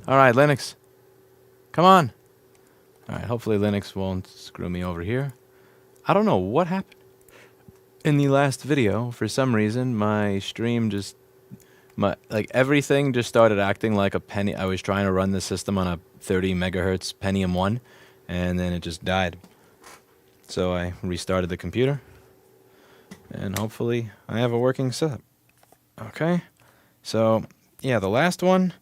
Alright, Linux. Come on. Alright, hopefully Linux won't screw me over here. I don't know what happened. In the last video, for some reason, my stream just... everything just started acting like a penny. I was trying to run the system on a 30 megahertz Pentium 1, and then it just died. So I restarted the computer, and hopefully I have a working setup. Okay, so yeah, the last one,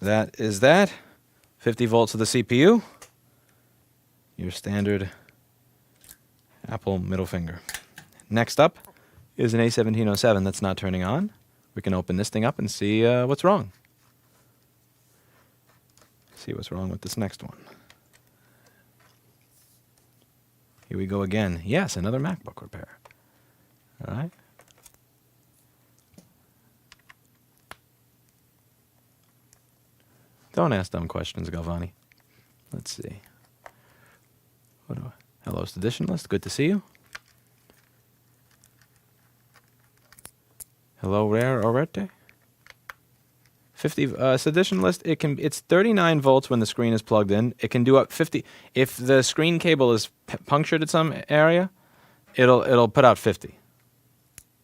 that is that. 50 volts of the CPU. Your standard Apple middle finger. Next up is an A1707 that's not turning on. We can open this thing up and see what's wrong. See what's wrong with this next one. Here we go again. Yes, another MacBook repair. All right. Don't ask dumb questions, Galvani. Let's see. Hello, Seditionalist. Good to see you. Hello, Rare Orete. 50 Seditionalist. It's 39 volts when the screen is plugged in. It can do up 50. If the screen cable is punctured at some area, it'll put out 50.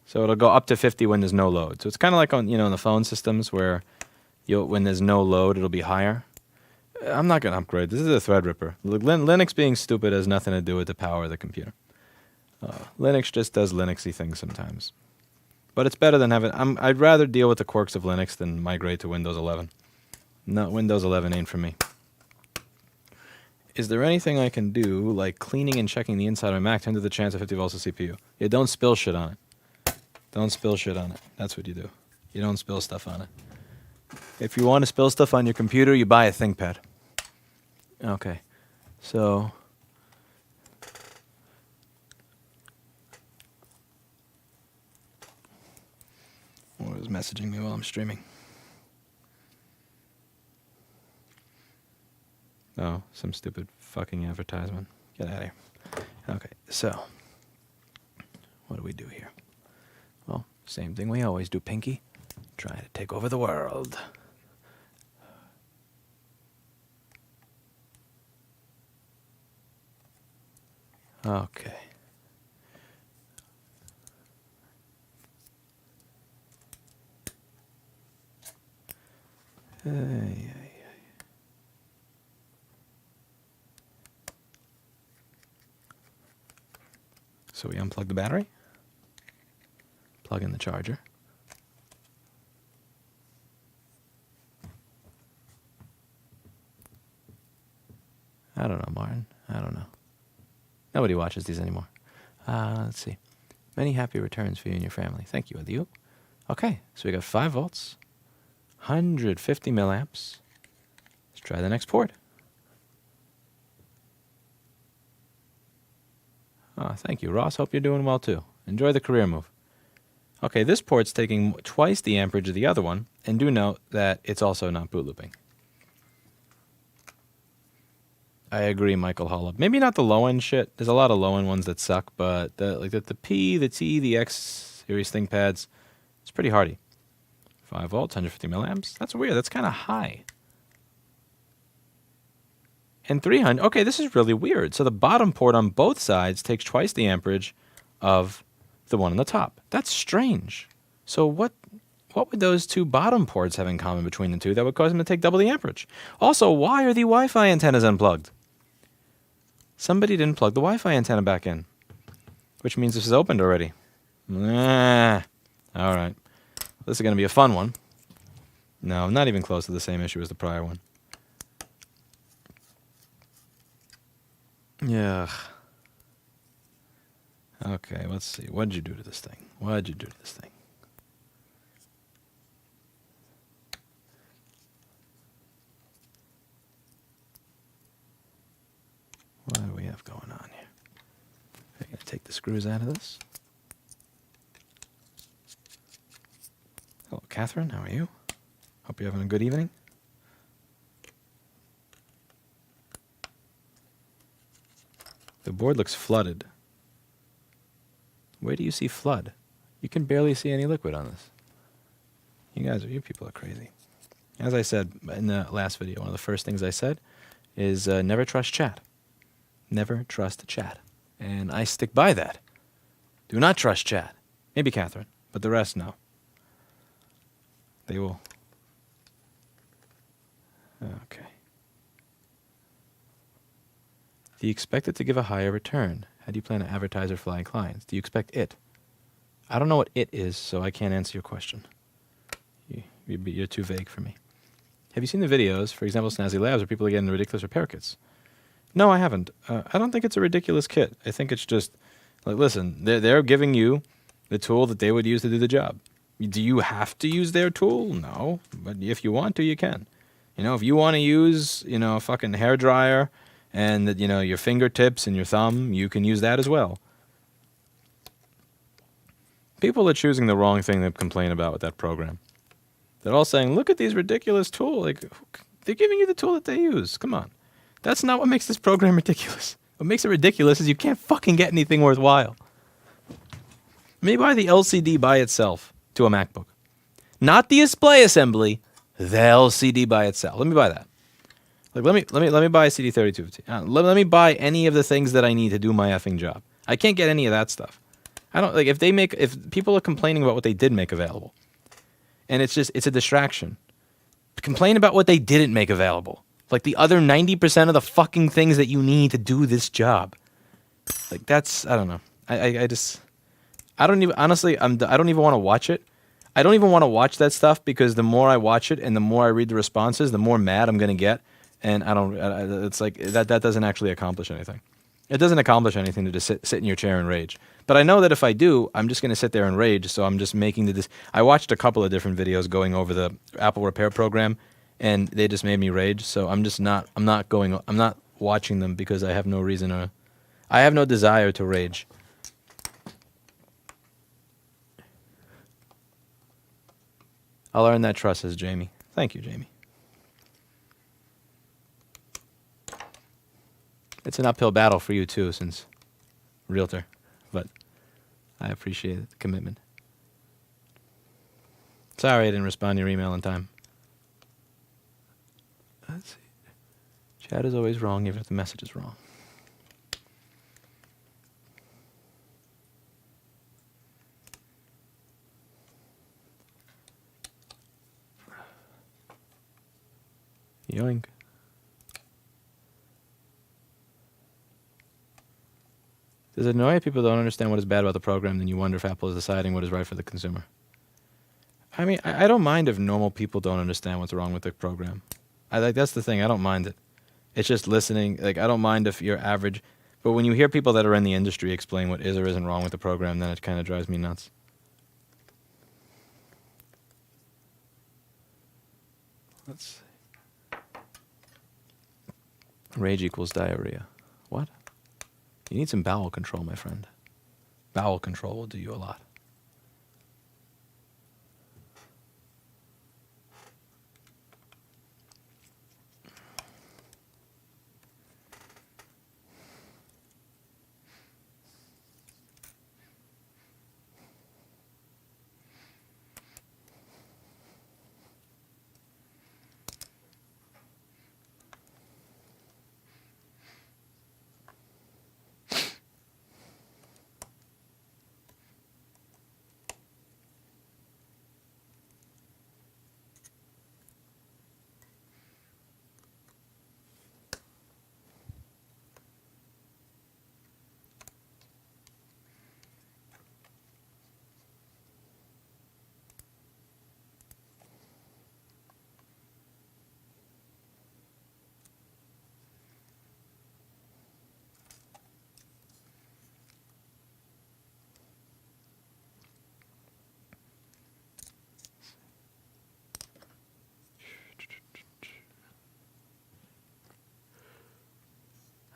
So it'll go up to 50 when there's no load. So it's kind of like on in the phone systems where when there's no load, it'll be higher. I'm not gonna upgrade. This is a Threadripper. Linux being stupid has nothing to do with the power of the computer. Linux just does Linuxy things sometimes. But it's better than having... I'd rather deal with the quirks of Linux than migrate to Windows 11. No, Windows 11 ain't for me. Is there anything I can do, like cleaning and checking the inside of my Mac to hinder the chance of 50 volts of CPU? Yeah, don't spill shit on it. Don't spill shit on it. That's what you do. You don't spill stuff on it. If you want to spill stuff on your computer, you buy a ThinkPad. Okay. So... What is messaging me while I'm streaming? Oh, some stupid fucking advertisement. Get out of here. Okay, so what do we do here? Well, same thing we always do, Pinky. Try to take over the world. Okay. So we unplug the battery, plug in the charger. I don't know, Martin. I don't know. Nobody watches these anymore. Let's see. Many happy returns for you and your family. Thank you, Adieu. Okay, so we got 5 volts. 150 milliamps. Let's try the next port. Oh, thank you, Ross. Hope you're doing well, too. Enjoy the career move. Okay, this port's taking twice the amperage of the other one, and do note that it's also not boot looping. I agree, Michael Hollop. Maybe not the low-end shit. There's a lot of low-end ones that suck, but the P, the T, the X series ThinkPads, it's pretty hardy. 5 volts, 150 milliamps. That's weird. That's kind of high. And 300. Okay, this is really weird. So the bottom port on both sides takes twice the amperage of the one on the top. That's strange. So what would those two bottom ports have in common between the two that would cause them to take double the amperage? Also, why are the Wi-Fi antennas unplugged? Somebody didn't plug the Wi-Fi antenna back in, which means this is opened already. All right. This is going to be a fun one. No, not even close to the same issue as the prior one. Yeah. Okay, let's see. What did you do to this thing? What did you do to this thing? What do we have going on here? I'm going to take the screws out of this. Hello, Catherine. How are you? Hope you're having a good evening. The board looks flooded. Where do you see flood? You can barely see any liquid on this. You people are crazy. As I said in the last video, one of the first things I said is never trust chat. Never trust chat. And I stick by that. Do not trust chat. Maybe Catherine, but the rest, no. They will. Okay. Do you expect it to give a higher return? How do you plan to advertise or fly clients? Do you expect it? I don't know what it is, so I can't answer your question. You're too vague for me. Have you seen the videos, for example, Snazzy Labs, where people are getting the ridiculous repair kits? No, I haven't. I don't think it's a ridiculous kit. I think it's just, like, listen, they're giving you the tool that they would use to do the job. Do you have to use their tool? No, but if you want to, you can. You know, if you want to use, you know, a fucking hairdryer and, you know, your fingertips and your thumb, you can use that as well. People are choosing the wrong thing to complain about with that program. They're all saying, look at these ridiculous tools. Like, they're giving you the tool that they use. Come on. That's not what makes this program ridiculous. What makes it ridiculous is you can't fucking get anything worthwhile. Maybe buy the LCD by itself to a MacBook. Not the display assembly, the LCD by itself. Let me buy that. Like, let me buy a CD3250. Let me buy any of the things that I need to do my effing job. I can't get any of that stuff. I don't, like, if people are complaining about what they did make available, and it's a distraction. Complain about what they didn't make available. Like the other 90% of the fucking things that you need to do this job. Like, that's, I don't know. I don't even, honestly, I don't even want to watch it. I don't even want to watch that stuff because the more I watch it and the more I read the responses, the more mad I'm going to get. And it's like, that doesn't actually accomplish anything. It doesn't accomplish anything to just sit in your chair and rage. But I know that if I do, I'm just going to sit there and rage. So I'm just making I watched a couple of different videos going over the Apple repair program, and they just made me rage. So I'm not watching them because I have no reason to, I have no desire to rage. I'll earn that trust, says Jamie. Thank you, Jamie. It's an uphill battle for you too, since realtor, but I appreciate the commitment. Sorry I didn't respond to your email in time. Let's see. Chat is always wrong, even if the message is wrong. Yoink. Does it annoy you people don't understand what is bad about the program, then you wonder if Apple is deciding what is right for the consumer? I mean, I don't mind if normal people don't understand what's wrong with the program. That's the thing, I don't mind it. It's just listening, like, I don't mind if you're average, but when you hear people that are in the industry explain what is or isn't wrong with the program, then it kind of drives me nuts. Let's see. Rage equals diarrhea. What? You need some bowel control, my friend. Bowel control will do you a lot.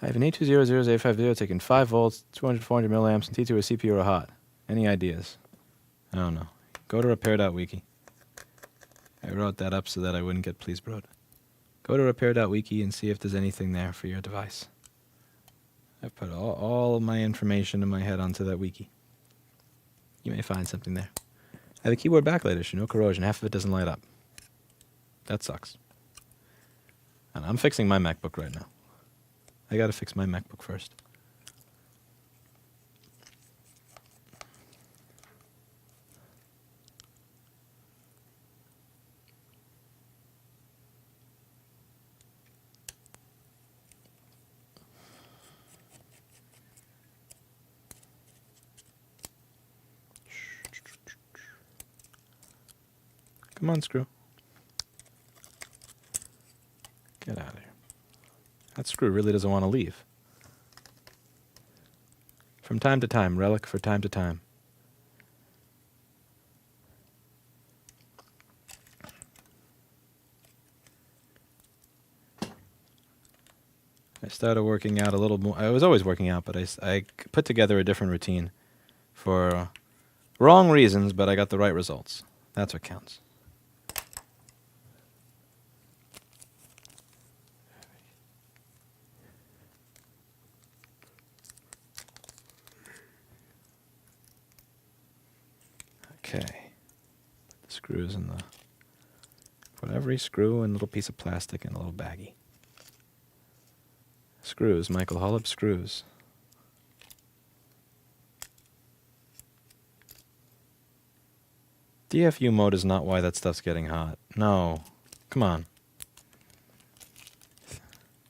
I have an 820085 taking 5 volts, 200, 400 milliamps, and T2 with CPU or hot. Any ideas? I don't know. Go to repair.wiki. I wrote that up so that I wouldn't get please broed. Go to repair.wiki and see if there's anything there for your device. I've put all of my information in my head onto that wiki. You may find something there. I have a keyboard backlight issue, no corrosion. Half of it doesn't light up. That sucks. And I'm fixing my MacBook right now. I gotta fix my MacBook first. Come on, screw. Get out of here. That screw really doesn't want to leave. From time to time, relic for time to time. I started working out a little more. I was always working out, but I put together a different routine for wrong reasons, but I got the right results. That's what counts. Okay. Put the screws in the... Put every screw and little piece of plastic in a little baggie. Screws, Michael Hullip, screws. DFU mode is not why that stuff's getting hot. No. Come on.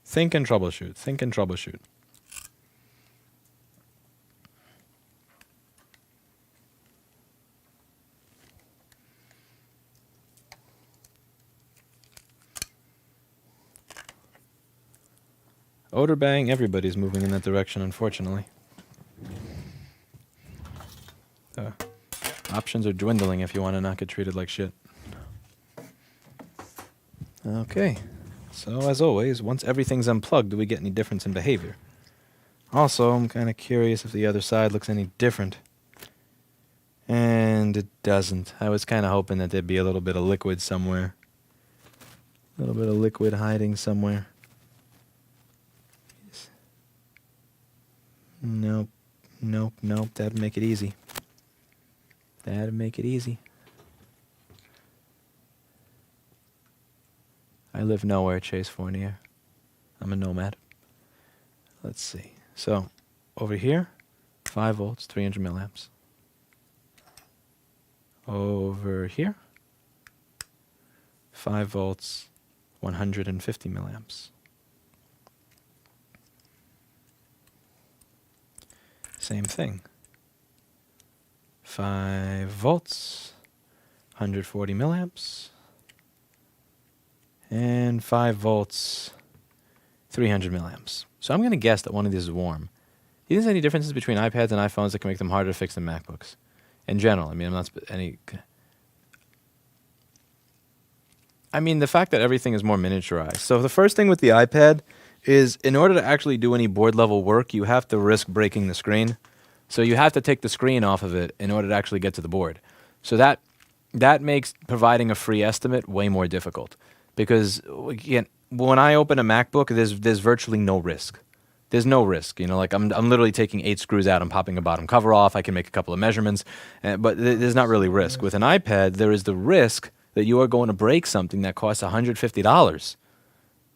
Think and troubleshoot. Think and troubleshoot. Odor bang, everybody's moving in that direction, unfortunately. Options are dwindling if you want to not get treated like shit. Okay. So, as always, once everything's unplugged, do we get any difference in behavior? Also, I'm kind of curious if the other side looks any different. And it doesn't. I was kind of hoping that there'd be a little bit of liquid somewhere. A little bit of liquid hiding somewhere. Nope. Nope, nope. That'd make it easy. That'd make it easy. I live nowhere, Chase Fournier. I'm a nomad. Let's see. So, over here, 5 volts, 300 milliamps. Over here, 5 volts, 150 milliamps. Same thing. 5 volts, 140 milliamps. And 5 volts, 300 milliamps. So I'm going to guess that one of these is warm. Do you think there's any differences between iPads and iPhones that can make them harder to fix than MacBooks? In general, I mean, I'm not the fact that everything is more miniaturized. So the first thing with the iPad is, in order to actually do any board level work, you have to risk breaking the screen. So you have to take the screen off of it in order to actually get to the board. So that makes providing a free estimate way more difficult. Because again, when I open a MacBook, there's virtually no risk. There's no risk, you know. Like I'm literally taking 8 screws out. I'm popping a bottom cover off. I can make a couple of measurements, but there's not really risk. With an iPad, there is the risk that you are going to break something that costs $150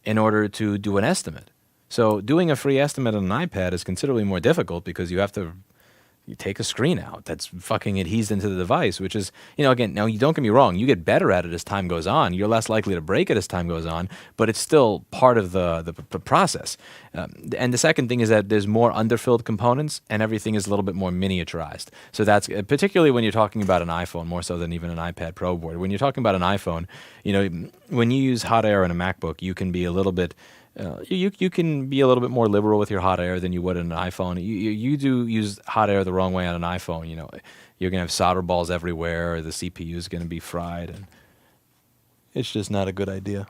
in order to do an estimate. So doing a free estimate on an iPad is considerably more difficult because you have to. You take a screen out that's fucking adhesed into the device, which is, you know, again, now you don't get me wrong, you get better at it as time goes on. You're less likely to break it as time goes on, but it's still part of the process. And the second thing is that there's more underfilled components and everything is a little bit more miniaturized. So that's particularly when you're talking about an iPhone, more so than even an iPad Pro board. When you're talking about an iPhone, you know, when you use hot air in a MacBook, you can be a little bit you can be a little bit more liberal with your hot air than you would in an iPhone. You do use hot air the wrong way on an iPhone. You know, you're gonna have solder balls everywhere. Or the CPU is gonna be fried, and it's just not a good idea.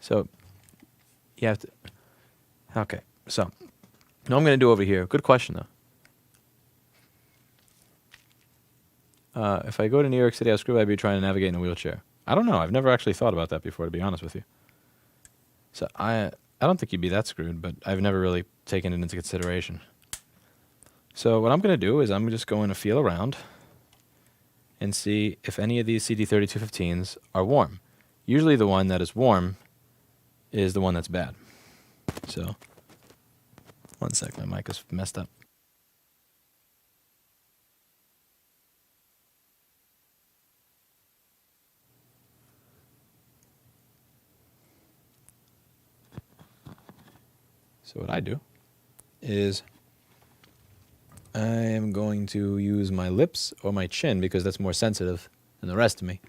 So you have to. Okay, so what I'm gonna do over here. Good question though. If I go to New York City, how screwed I'd be trying to navigate in a wheelchair. I don't know. I've never actually thought about that before, to be honest with you. So I don't think you'd be that screwed, but I've never really taken it into consideration. So what I'm going to do is I'm just going to feel around and see if any of these CD3215s are warm. Usually the one that is warm is the one that's bad. So, one sec, my mic is messed up. So what I do is I am going to use my lips or my chin because that's more sensitive than the rest of me.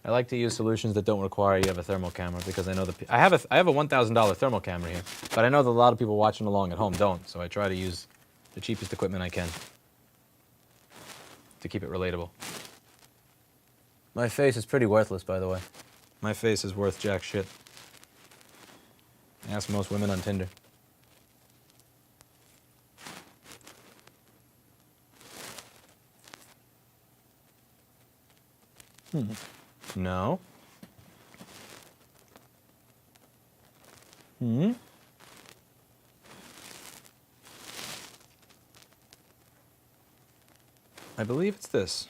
I like to use solutions that don't require you have a thermal camera because I know I have a $1,000 thermal camera here, but I know that a lot of people watching along at home don't, so I try to use the cheapest equipment I can to keep it relatable. My face is pretty worthless, by the way. My face is worth jack shit. Ask most women on Tinder. No. I believe it's this.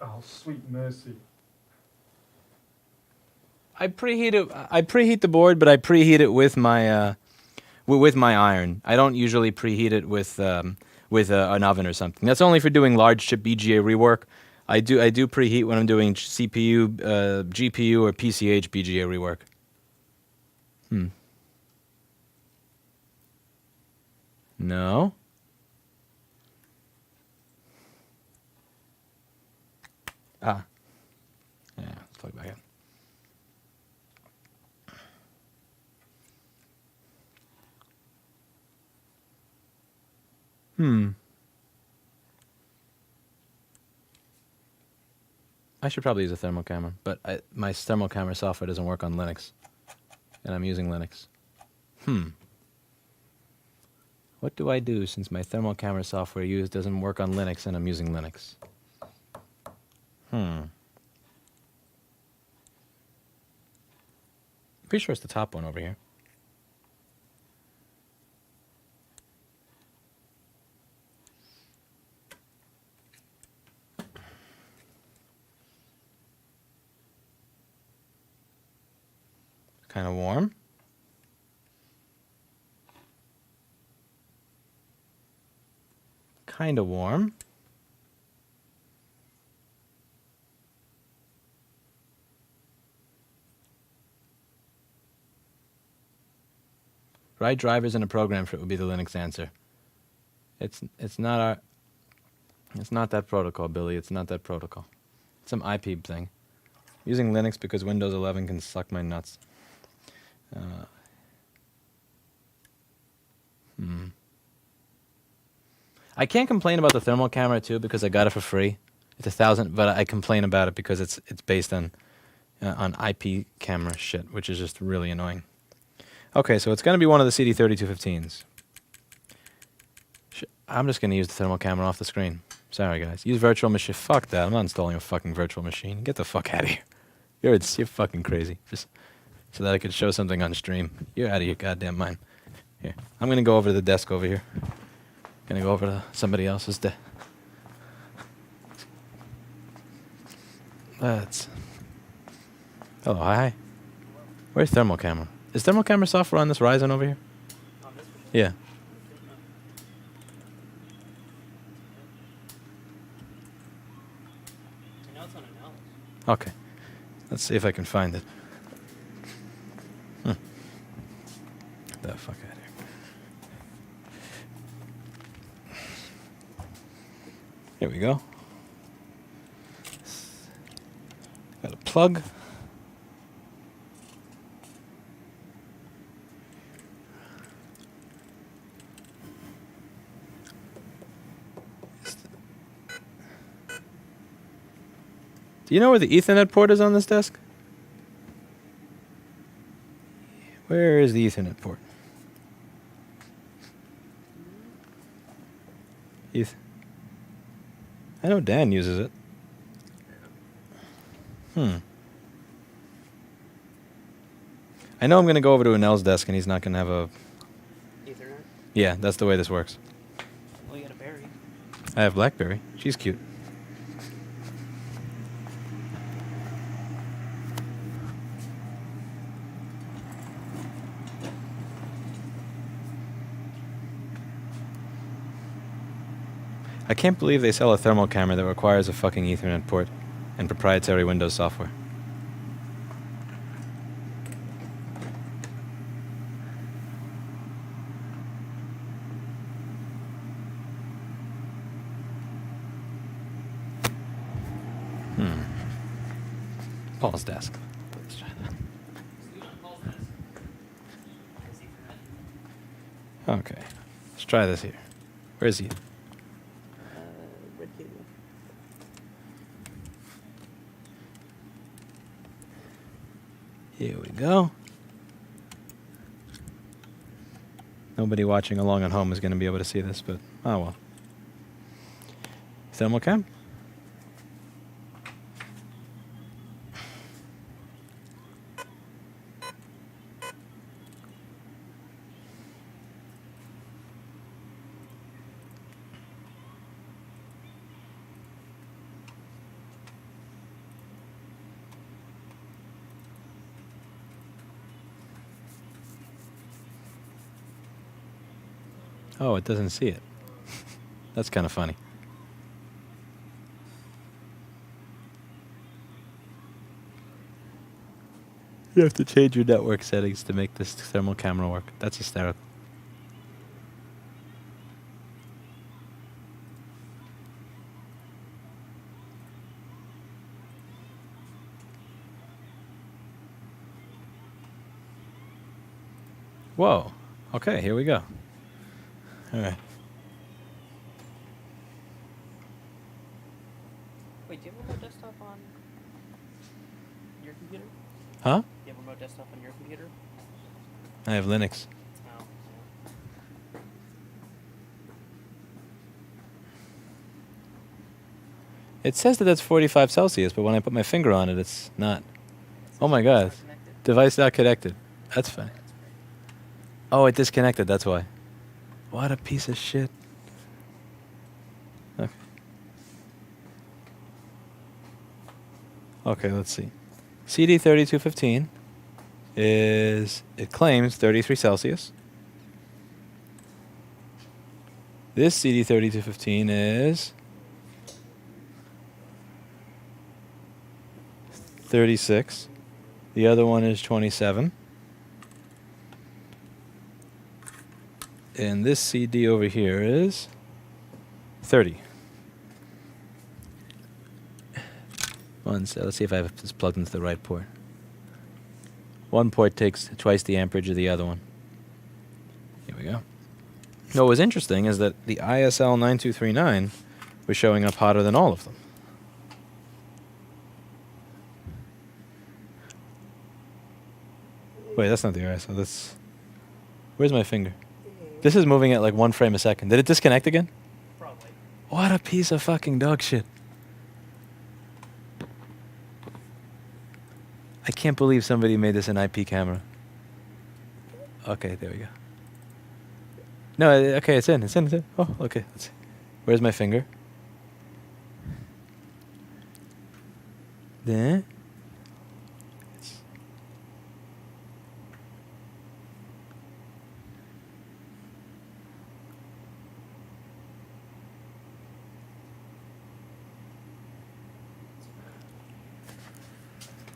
Oh, sweet mercy. I preheat the board, but I preheat it with my iron. I don't usually preheat it with an oven or something. That's only for doing large chip BGA rework. I do preheat when I'm doing CPU, GPU, or PCH BGA rework. No. Yeah, let's plug it back in. I should probably use a thermal camera, but my thermal camera software doesn't work on Linux, and I'm using Linux. What do I do since my thermal camera software doesn't work on Linux and I'm using Linux? Pretty sure it's the top one over here. Kind of warm. Kind of warm. Write drivers in a program for it would be the Linux answer. It's not that protocol, Billy. It's not that protocol. It's some IP thing. I'm using Linux because Windows 11 can suck my nuts. I can't complain about the thermal camera too because I got it for free. It's $1,000, but I complain about it because it's based on IP camera shit, which is just really annoying. Okay, so it's going to be one of the CD3215s. I'm just going to use the thermal camera off the screen. Sorry, guys. Use virtual machine. Fuck that. I'm not installing a fucking virtual machine. Get the fuck out of here. You're fucking crazy. Just so that I could show something on stream. You're out of your goddamn mind. Here. I'm going to go over to the desk over here. Going to go over to somebody else's desk. Hello, hi. Where's thermal camera? Is thermal camera software on this Ryzen over here? On this machine? Yeah. I know it's on an Alice. Okay. Let's see if I can find it. Get the fuck out of here. Here we go. Got a plug. Do you know where the Ethernet port is on this desk? Where is the Ethernet port? I know Dan uses it. I know I'm going to go over to Anel's desk and he's not going to have a... Ethernet? Yeah, that's the way this works. Well, you got a berry. I have Blackberry. She's cute. I can't believe they sell a thermal camera that requires a fucking Ethernet port and proprietary Windows software. Paul's desk. Let's try that. Okay. Let's try this here. Where is he? Red cable. Here we go. Nobody watching along at home is going to be able to see this, but oh well. Thermal cam? Oh, it doesn't see it. That's kind of funny. You have to change your network settings to make this thermal camera work. That's hysterical. Whoa. Okay, here we go. All right. Wait, do you have a remote desktop on your computer? Huh? Do you have a remote desktop on your computer? I have Linux. Oh. It says that that's 45 Celsius, but when I put my finger on it, it's not. Oh my god. Connected? Device not connected. That's funny. Oh, it disconnected, that's why. What a piece of shit. Okay. Okay, let's see. CD3215 is, it claims 33 Celsius. This CD3215 is 36. The other one is 27. And this CD over here is 30. Let's see if I have this plugged into the right port. One port takes twice the amperage of the other one. Here we go. What was interesting is that the ISL 9239 was showing up hotter than all of them. Wait, that's not the ISL. That's... Where's my finger? This is moving at like 1 frame a second. Did it disconnect again? Probably. What a piece of fucking dog shit. I can't believe somebody made this an IP camera. Okay, there we go. No, okay, it's in. Oh, okay, let's see. Where's my finger? There.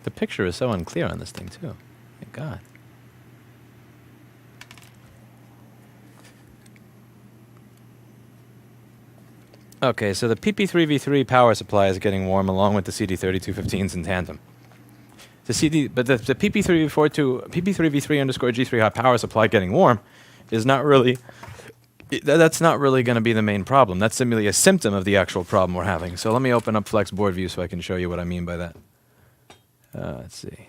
The picture is so unclear on this thing, too. Thank God. Okay, so the PP3v3 power supply is getting warm along with the CD3215s in tandem. The PP3v3 underscore G3 hot power supply getting warm is not really... That's not really going to be the main problem. That's simply a symptom of the actual problem we're having. So let me open up Flex board view so I can show you what I mean by that. Let's see.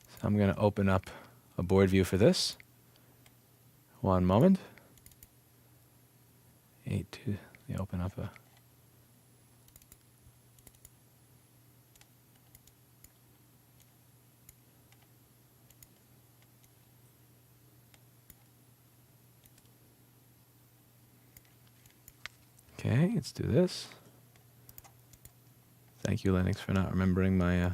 So I'm going to open up a board view for this. One moment. Let me open up a... Okay, let's do this. Thank you, Linux, for not remembering my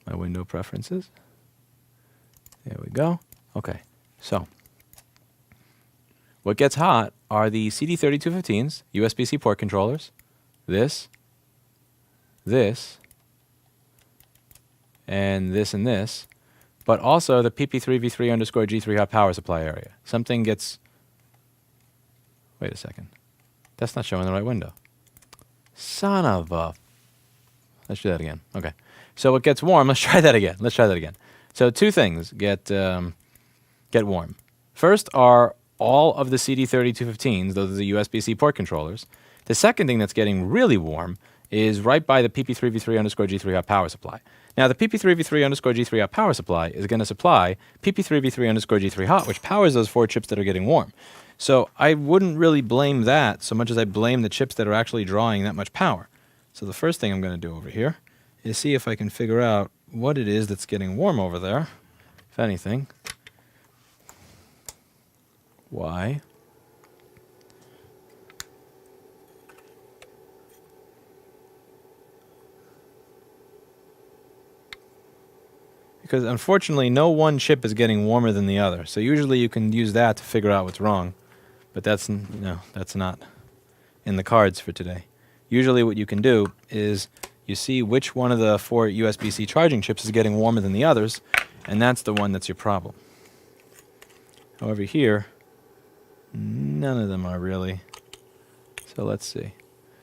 my window preferences. There we go. Okay, so what gets hot are the CD3215s, USB-C port controllers, this, and this, but also the PP3v3 underscore G3 hot power supply area. Something gets... Wait a second. That's not showing the right window. Son of a... Let's do that again. Okay. So it gets warm. Let's try that again. So two things get warm. First are all of the CD3215s, those are the USB-C port controllers. The second thing that's getting really warm is right by the PP3v3 underscore G3 hot power supply. Now, the PP3v3 underscore G3 hot power supply is going to supply PP3v3 underscore G3 hot, which powers those 4 chips that are getting warm. So I wouldn't really blame that so much as I blame the chips that are actually drawing that much power. So the first thing I'm going to do over here is see if I can figure out what it is that's getting warm over there, if anything. Why? Because unfortunately, no one chip is getting warmer than the other. So usually you can use that to figure out what's wrong. But that's not in the cards for today. Usually what you can do is you see which one of the 4 USB-C charging chips is getting warmer than the others, and that's the one that's your problem. However, here, none of them are really. So let's see.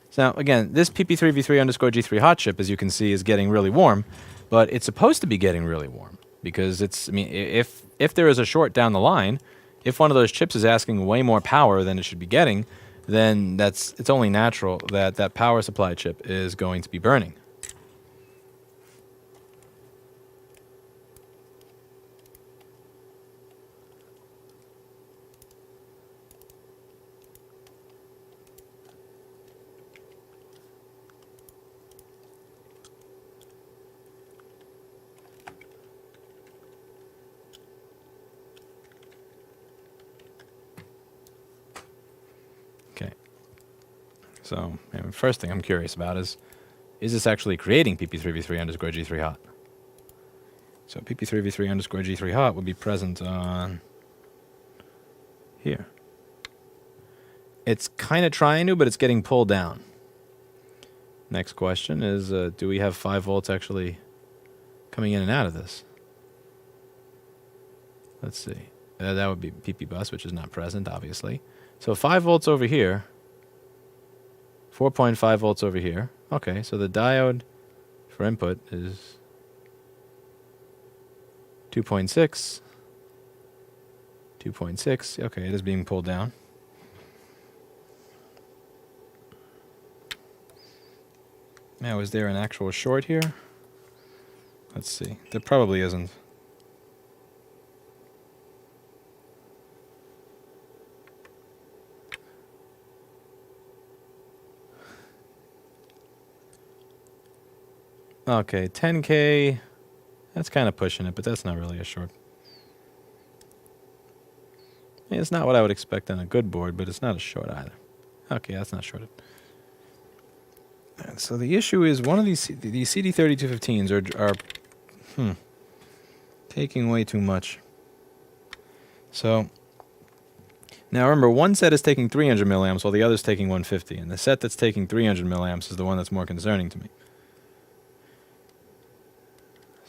So now, again, this PP3v3 underscore G3 hot chip, as you can see, is getting really warm. But it's supposed to be getting really warm because it's, I mean, if there is a short down the line, if one of those chips is asking way more power than it should be getting, then it's only natural that that power supply chip is going to be burning. So, first thing I'm curious about is this actually creating PP3v3 underscore G3 hot? So PP3v3 underscore G3 hot would be present on here. It's kind of trying to, but it's getting pulled down. Next question is, do we have 5 volts actually coming in and out of this? Let's see. That would be PP bus, which is not present, obviously. So 5 volts over here. 4.5 volts over here. Okay, so the diode for input is 2.6. 2.6. Okay, it is being pulled down. Now, is there an actual short here? Let's see. There probably isn't. Okay, 10K, that's kind of pushing it, but that's not really a short. I mean, it's not what I would expect on a good board, but it's not a short either. Okay, that's not shorted. And so the issue is one of these CD3215s are taking way too much. So now remember, one set is taking 300 milliamps while the other's taking 150, and the set that's taking 300 milliamps is the one that's more concerning to me.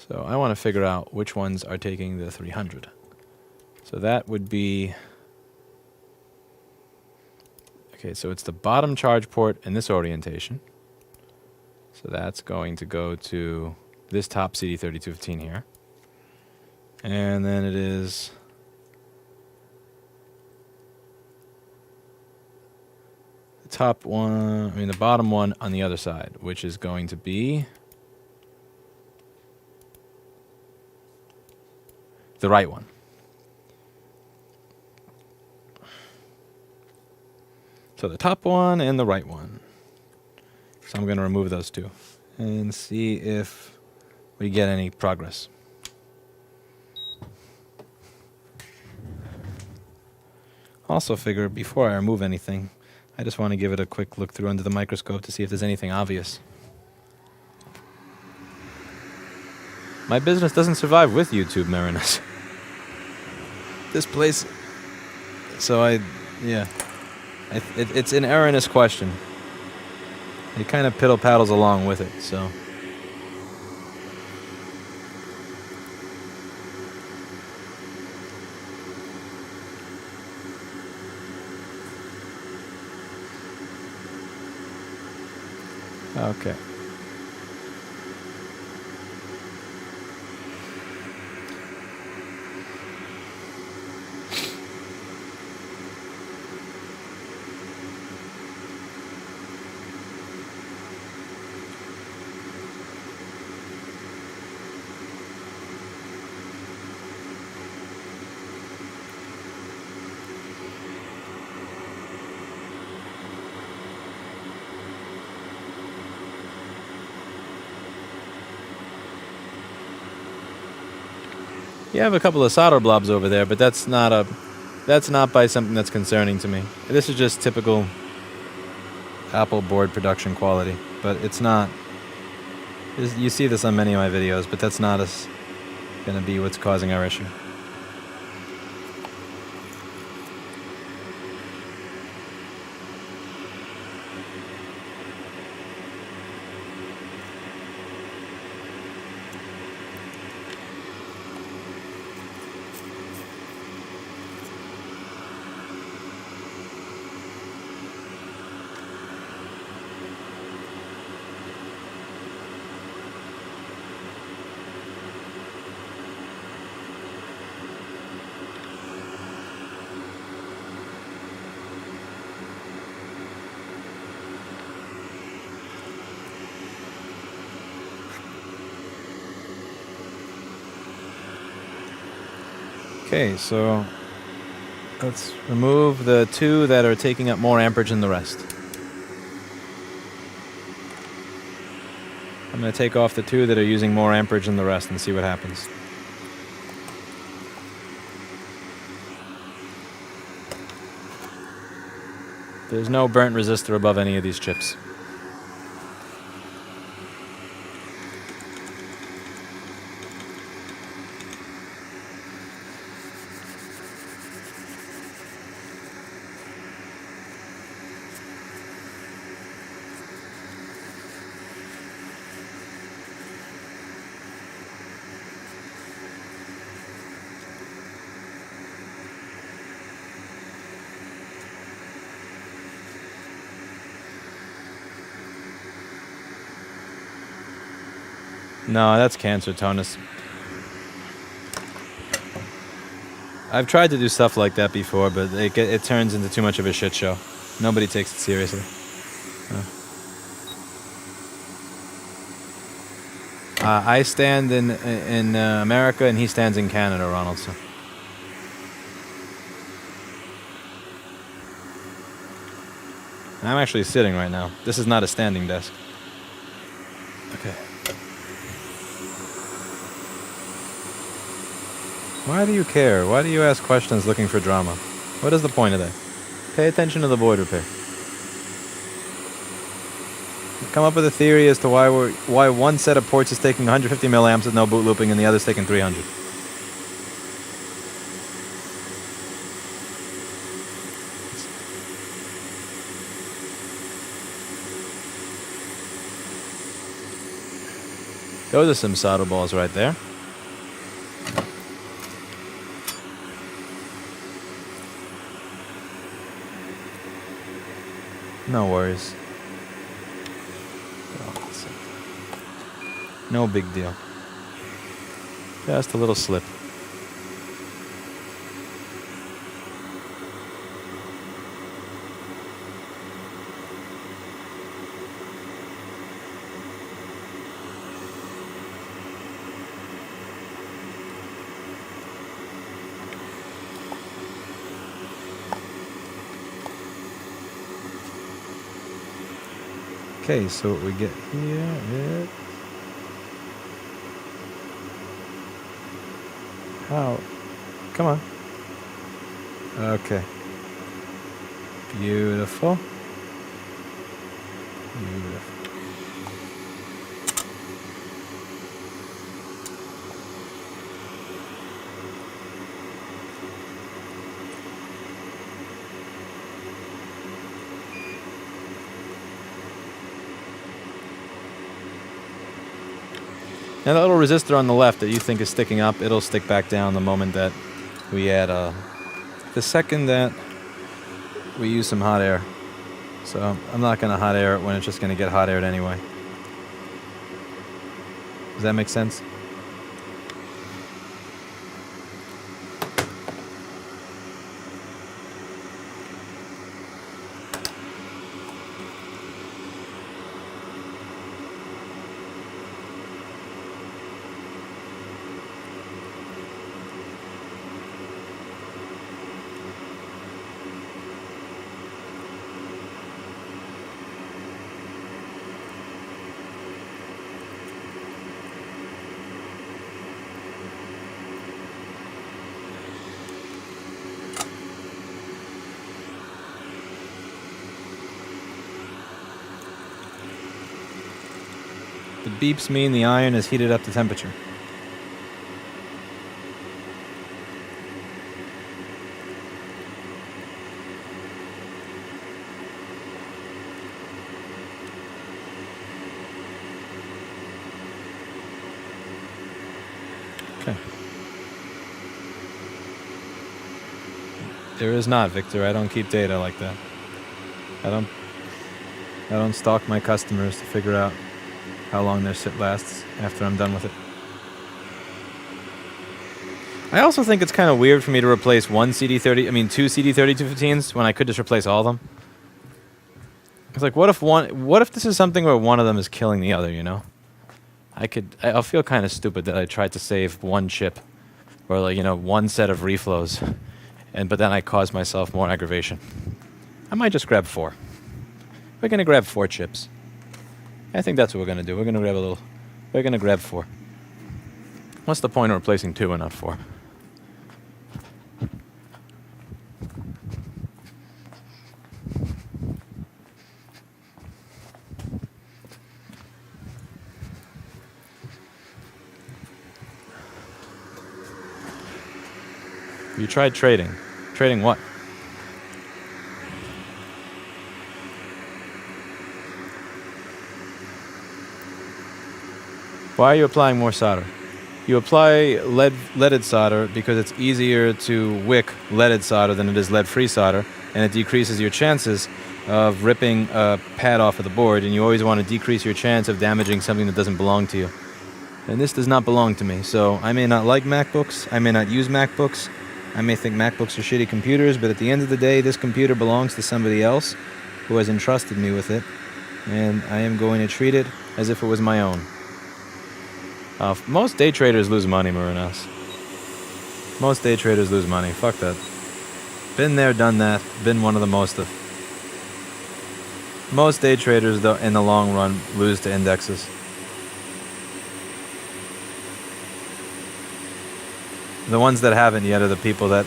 So I want to figure out which ones are taking the 300. So that would be... Okay, so it's the bottom charge port in this orientation. So that's going to go to this top CD3215 here. And then it is... the top one, I mean the bottom one on the other side, which is going to be... the right one. So the top one and the right one. So I'm going to remove those two and see if we get any progress. Also figure before I remove anything, I just want to give it a quick look through under the microscope to see if there's anything obvious. My business doesn't survive with YouTube, Marinus. This place... So it's an erroneous question. It kind of piddle paddles along with it, so... Okay. You have a couple of solder blobs over there, but that's not by something that's concerning to me. This is just typical Apple board production quality, but it's not. You see this on many of my videos, but that's not going to be what's causing our issue. Okay, so let's remove the two that are taking up more amperage than the rest. I'm going to take off the two that are using more amperage than the rest and see what happens. There's no burnt resistor above any of these chips. No, that's cancer tonus. I've tried to do stuff like that before, but it turns into too much of a shit show. Nobody takes it seriously. I stand in America, and he stands in Canada, Ronald. So. I'm actually sitting right now. This is not a standing desk. Okay. Why do you care? Why do you ask questions looking for drama? What is the point of that? Pay attention to the void repair. Come up with a theory as to why one set of ports is taking 150 milliamps with no boot looping and the other's taking 300. Those are some solder balls right there. No worries. No big deal. Just a little slip. Okay, so what we get here is... How? Come on. Okay. Beautiful. Beautiful. Now that little resistor on the left that you think is sticking up, it'll stick back down the moment that we add the second that we use some hot air. So I'm not going to hot air it when it's just going to get hot aired anyway. Does that make sense? The beeps mean the iron is heated up to temperature. Okay. There is not, Victor. I don't keep data like that. I don't stalk my customers to figure out how long their sit lasts after I'm done with it. I also think it's kind of weird for me to replace two CD3215s when I could just replace all of them. It's like, what if this is something where one of them is killing the other, you know? I'll feel kind of stupid that I tried to save one chip or, like, you know, one set of reflows, but then I caused myself more aggravation. I might just grab 4. We're going to grab 4 chips. I think that's what we're going to do. We're going to grab 4. What's the point of replacing 2 and not 4? You tried trading. Trading what? Why are you applying more solder? You apply leaded solder because it's easier to wick leaded solder than it is lead-free solder, and it decreases your chances of ripping a pad off of the board, and you always want to decrease your chance of damaging something that doesn't belong to you. And this does not belong to me, so I may not like MacBooks, I may not use MacBooks, I may think MacBooks are shitty computers, but at the end of the day, this computer belongs to somebody else who has entrusted me with it, and I am going to treat it as if it was my own. Most day traders lose money, Marinas. Most day traders lose money. Fuck that. Been there, done that. Been one of the most of. Most day traders, though, in the long run, lose to indexes. The ones that haven't yet are the people that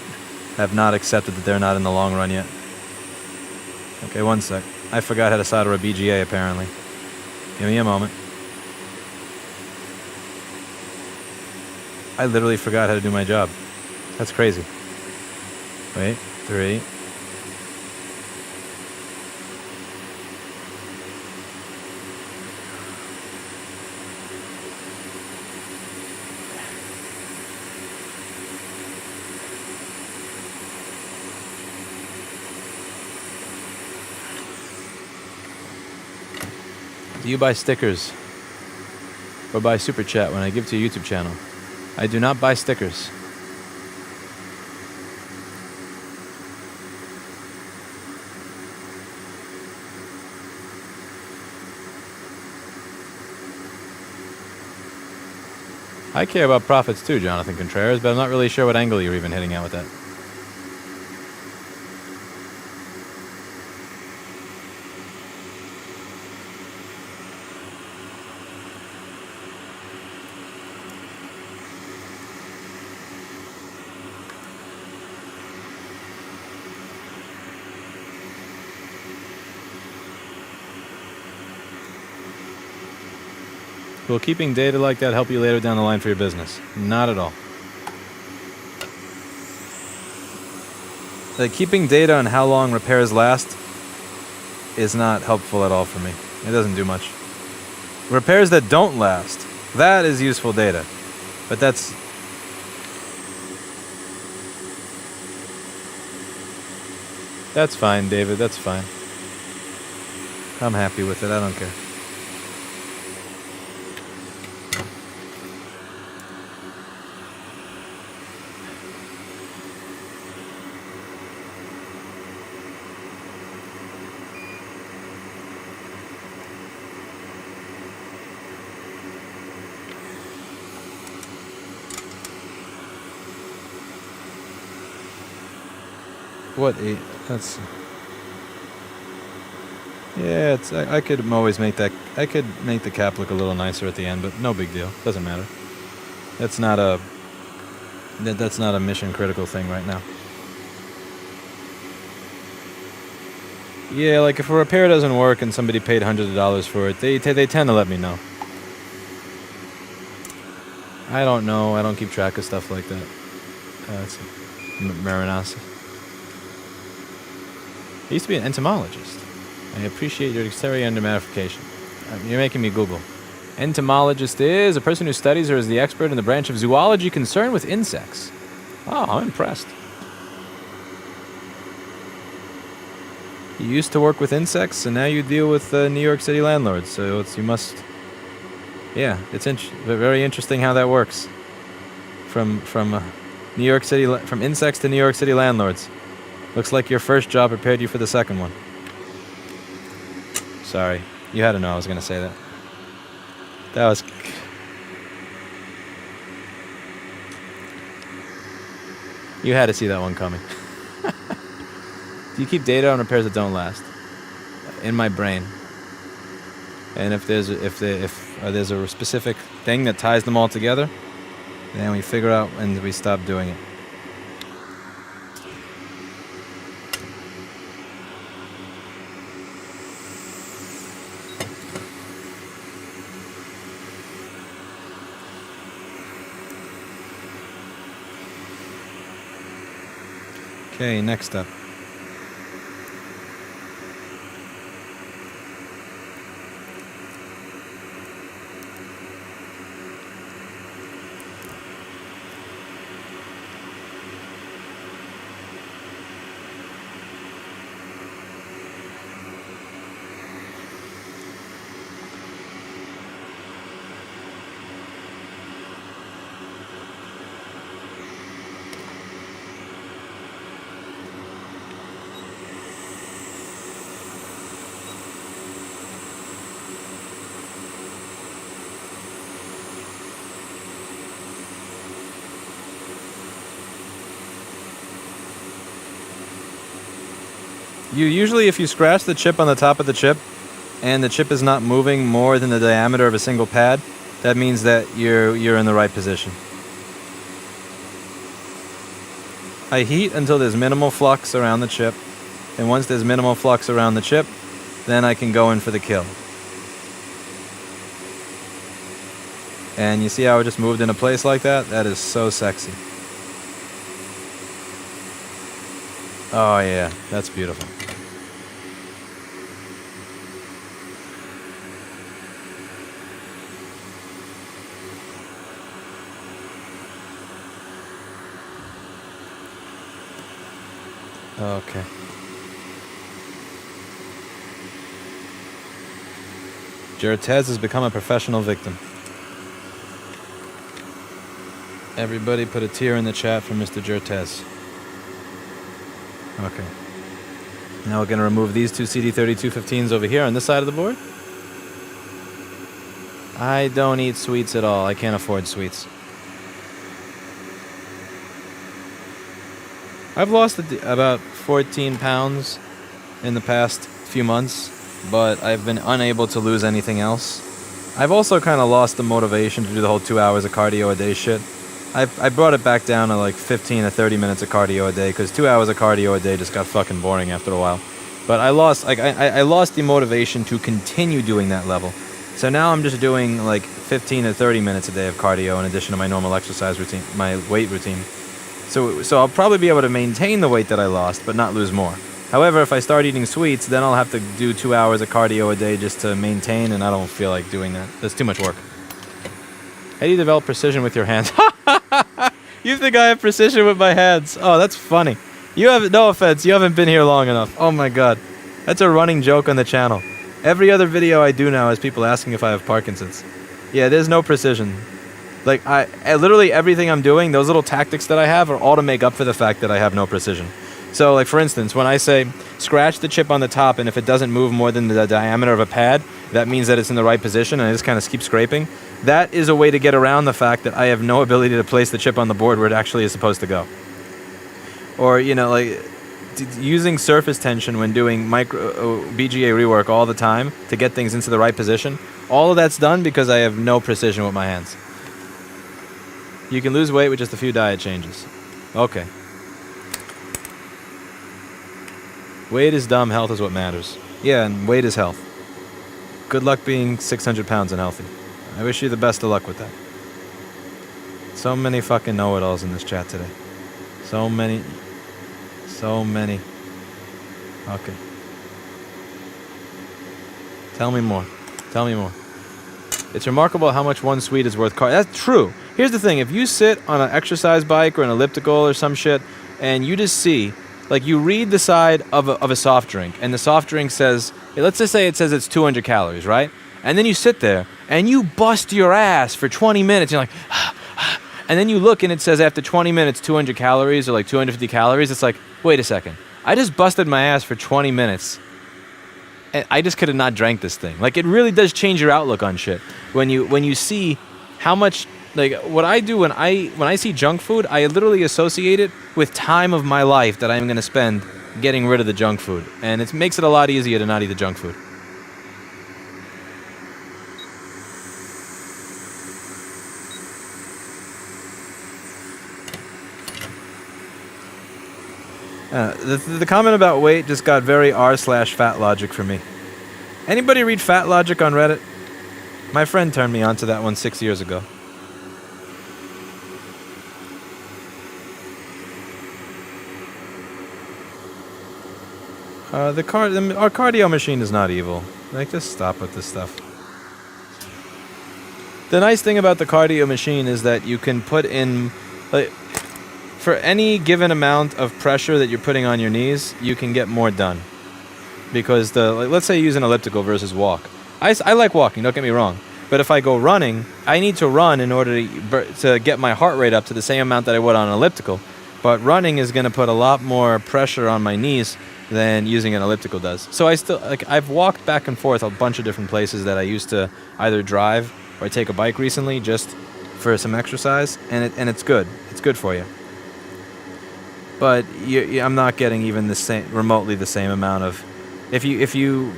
have not accepted that they're not in the long run yet. Okay, one sec. I forgot how to solder a BGA, apparently. Give me a moment. I literally forgot how to do my job. That's crazy. Wait, 3. Do you buy stickers or buy Super Chat when I give to your YouTube channel? I do not buy stickers. I care about profits too, Jonathan Contreras, but I'm not really sure what angle you're even hitting at with that. Will keeping data like that help you later down the line for your business? Not at all. Like, keeping data on how long repairs last is not helpful at all for me. It doesn't do much. Repairs that don't last, that is useful data. But that's... That's fine, David, that's fine. I'm happy with it, I don't care. What eight? That's... Yeah, it's... I could always make that... I could make the cap look a little nicer at the end, but no big deal. Doesn't matter. That's not a... That's not a mission critical thing right now. Yeah, like if a repair doesn't work and somebody paid hundreds of dollars for it, they tend to let me know. I don't know. I don't keep track of stuff like that. That's Marinas. I used to be an entomologist. I appreciate your dexterity under magnification. You're making me Google. Entomologist is a person who studies or is the expert in the branch of zoology concerned with insects. Oh, I'm impressed. You used to work with insects, and now you deal with New York City landlords. So it's, you must... Yeah, it's very interesting how that works. From New York City, from insects to New York City landlords. Looks like your first job prepared you for the second one. Sorry. You had to know I was going to say that. That was... You had to see that one coming. Do you keep data on repairs that don't last? In my brain. And if there's a specific thing that ties them all together, then we figure out and we stop doing it. Okay, next up. Usually if you scratch the chip on the top of the chip and the chip is not moving more than the diameter of a single pad, that means that you're in the right position. I heat until there's minimal flux around the chip, and once there's minimal flux around the chip, then I can go in for the kill. And you see how it just moved into place like that? That is so sexy. Oh yeah, that's beautiful. Okay. Jertez has become a professional victim. Everybody put a tear in the chat for Mr. Jertez. Okay. Now we're going to remove these two CD3215s over here on this side of the board. I don't eat sweets at all. I can't afford sweets. I've lost about 14 pounds in the past few months, but I've been unable to lose anything else. I've also kind of lost the motivation to do the whole 2 hours of cardio a day shit. I brought it back down to like 15 or 30 minutes of cardio a day, because 2 hours of cardio a day just got fucking boring after a while. But I lost the motivation to continue doing that level. So now I'm just doing like 15 to 30 minutes a day of cardio in addition to my normal exercise routine, my weight routine. So I'll probably be able to maintain the weight that I lost, but not lose more. However, if I start eating sweets, then I'll have to do 2 hours of cardio a day just to maintain, and I don't feel like doing that. That's too much work. How do you develop precision with your hands? You think I have precision with my hands? Oh, that's funny. You have no offense. You haven't been here long enough. Oh my god, that's a running joke on the channel. Every other video I do now is people asking if I have Parkinson's. Yeah, there's no precision. Like I literally everything I'm doing, those little tactics that I have are all to make up for the fact that I have no precision. So like for instance, when I say scratch the chip on the top, and if it doesn't move more than the diameter of a pad, that means that it's in the right position, and I just kind of keep scraping. That is a way to get around the fact that I have no ability to place the chip on the board where it actually is supposed to go. Or, you know, like using surface tension when doing BGA rework all the time to get things into the right position. All of that's done because I have no precision with my hands. You can lose weight with just a few diet changes. Okay. Weight is dumb, health is what matters. Yeah, and weight is health. Good luck being 600 pounds and healthy. I wish you the best of luck with that. So many fucking know-it-alls in this chat today. So many. So many. Okay. Tell me more. Tell me more. It's remarkable how much one sweet is worth. That's true. Here's the thing. If you sit on an exercise bike or an elliptical or some shit, and you just see, like you read the side of a soft drink, and the soft drink says, let's just say it says it's 200 calories, right? And then you sit there, and you bust your ass for 20 minutes. You're like, and then you look, and it says after 20 minutes, 200 calories or like 250 calories. It's like, wait a second. I just busted my ass for 20 minutes, and I just could have not drank this thing. Like, it really does change your outlook on shit. When you see how much, like, what I do when I see junk food, I literally associate it with time of my life that I'm going to spend getting rid of the junk food. And it makes it a lot easier to not eat the junk food. The comment about weight just got very r/fat logic for me. Anybody read Fat Logic on Reddit? My friend turned me on to that one 6 years ago. Our cardio machine is not evil. Like, just stop with this stuff. The nice thing about the cardio machine is that you can put in, like, for any given amount of pressure that you're putting on your knees, you can get more done. Because let's say you use an elliptical versus walk. I like walking, don't get me wrong. But if I go running, I need to run in order to get my heart rate up to the same amount that I would on an elliptical. But running is going to put a lot more pressure on my knees than using an elliptical does. So I've walked back and forth a bunch of different places that I used to either drive or take a bike recently just for some exercise, and it's good. It's good for you. But I'm not getting even remotely the same amount of. If you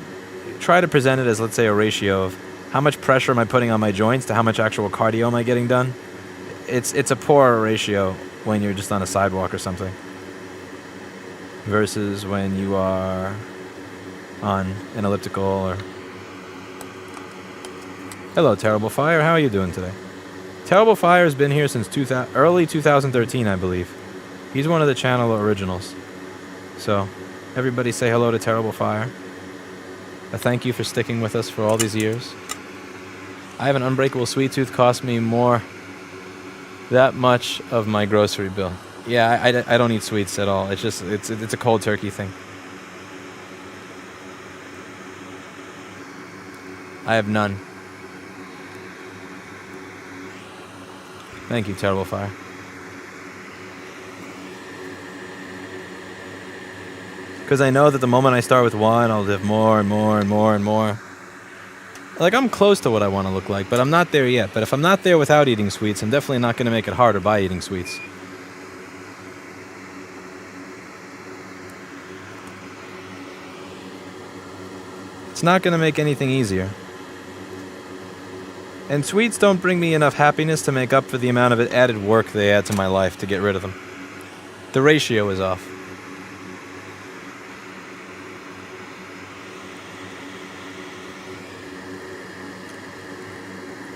try to present it as, let's say, a ratio of how much pressure am I putting on my joints to how much actual cardio am I getting done, it's a poor ratio when you're just on a sidewalk or something versus when you are on an elliptical or. Hello, Terrible Fire. How are you doing today? Terrible Fire has been here since early 2013, I believe. He's one of the channel originals. So, everybody say hello to Terrible Fire. A thank you for sticking with us for all these years. I have an unbreakable sweet tooth, cost me more that much of my grocery bill. Yeah, I don't eat sweets at all. It's just it's a cold turkey thing. I have none. Thank you, Terrible Fire. Because I know that the moment I start with one, I'll live more and more and more and more. Like, I'm close to what I want to look like, but I'm not there yet. But if I'm not there without eating sweets, I'm definitely not going to make it harder by eating sweets. It's not going to make anything easier. And sweets don't bring me enough happiness to make up for the amount of added work they add to my life to get rid of them. The ratio is off.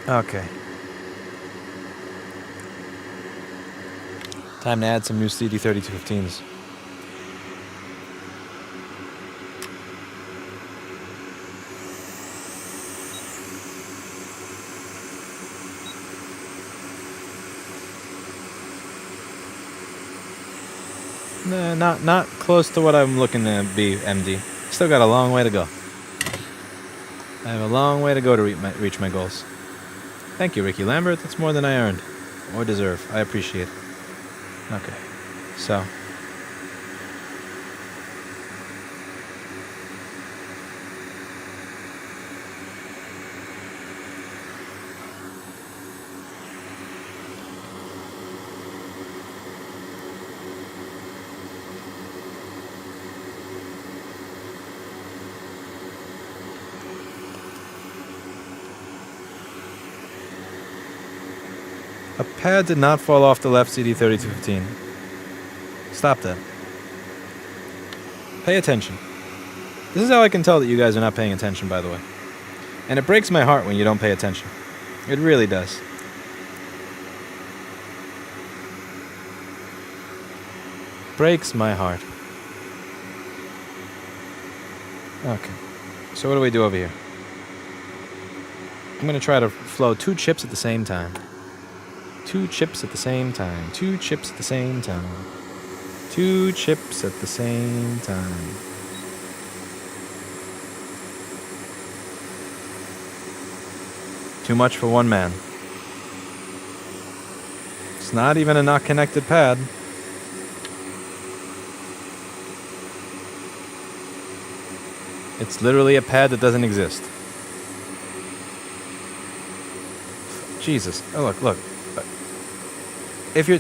Okay. Time to add some new CD3215s. Nah, not close to what I'm looking to be, MD. Still got a long way to go. I have a long way to go to reach my goals. Thank you, Ricky Lambert. That's more than I earned or deserve. I appreciate it. Okay, so. A pad did not fall off the left CD3215. Stop that. Pay attention. This is how I can tell that you guys are not paying attention, by the way. And it breaks my heart when you don't pay attention. It really does. Breaks my heart. Okay. So what do we do over here? I'm going to try to flow 2 chips at the same time. 2 chips at the same time. 2 chips at the same time. 2 chips at the same time. Too much for one man. It's not even a not connected pad. It's literally a pad that doesn't exist. Jesus. Oh, look. If you're...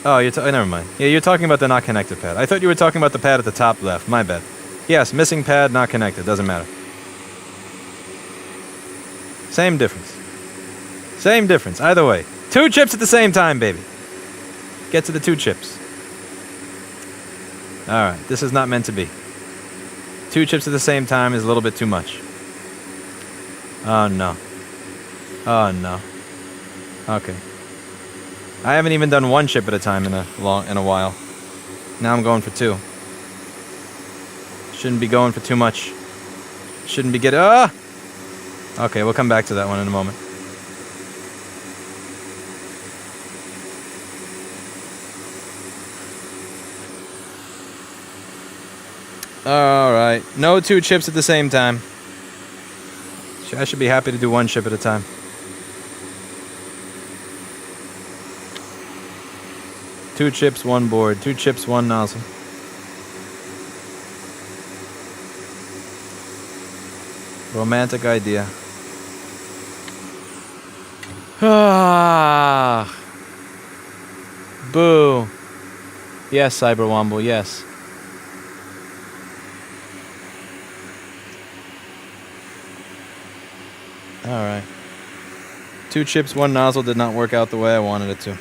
Oh, never mind. Yeah, you're talking about the not connected pad. I thought you were talking about the pad at the top left. My bad. Yes, missing pad, not connected. Doesn't matter. Same difference. Same difference. Either way. 2 chips at the same time, baby. Get to the 2 chips. Alright, this is not meant to be. 2 chips at the same time is a little bit too much. Oh, no. Oh, no. Okay. I haven't even done 1 chip at a time in a while. Now I'm going for 2. Shouldn't be going for too much. Shouldn't be getting... Ah! Okay, we'll come back to that one in a moment. Alright. No 2 chips at the same time. I should be happy to do 1 chip at a time. Two chips, 1 board. 2 chips, 1 nozzle. Romantic idea. Ah. Boo. Yes, Cyberwomble, yes. Alright. 2 chips, 1 nozzle did not work out the way I wanted it to.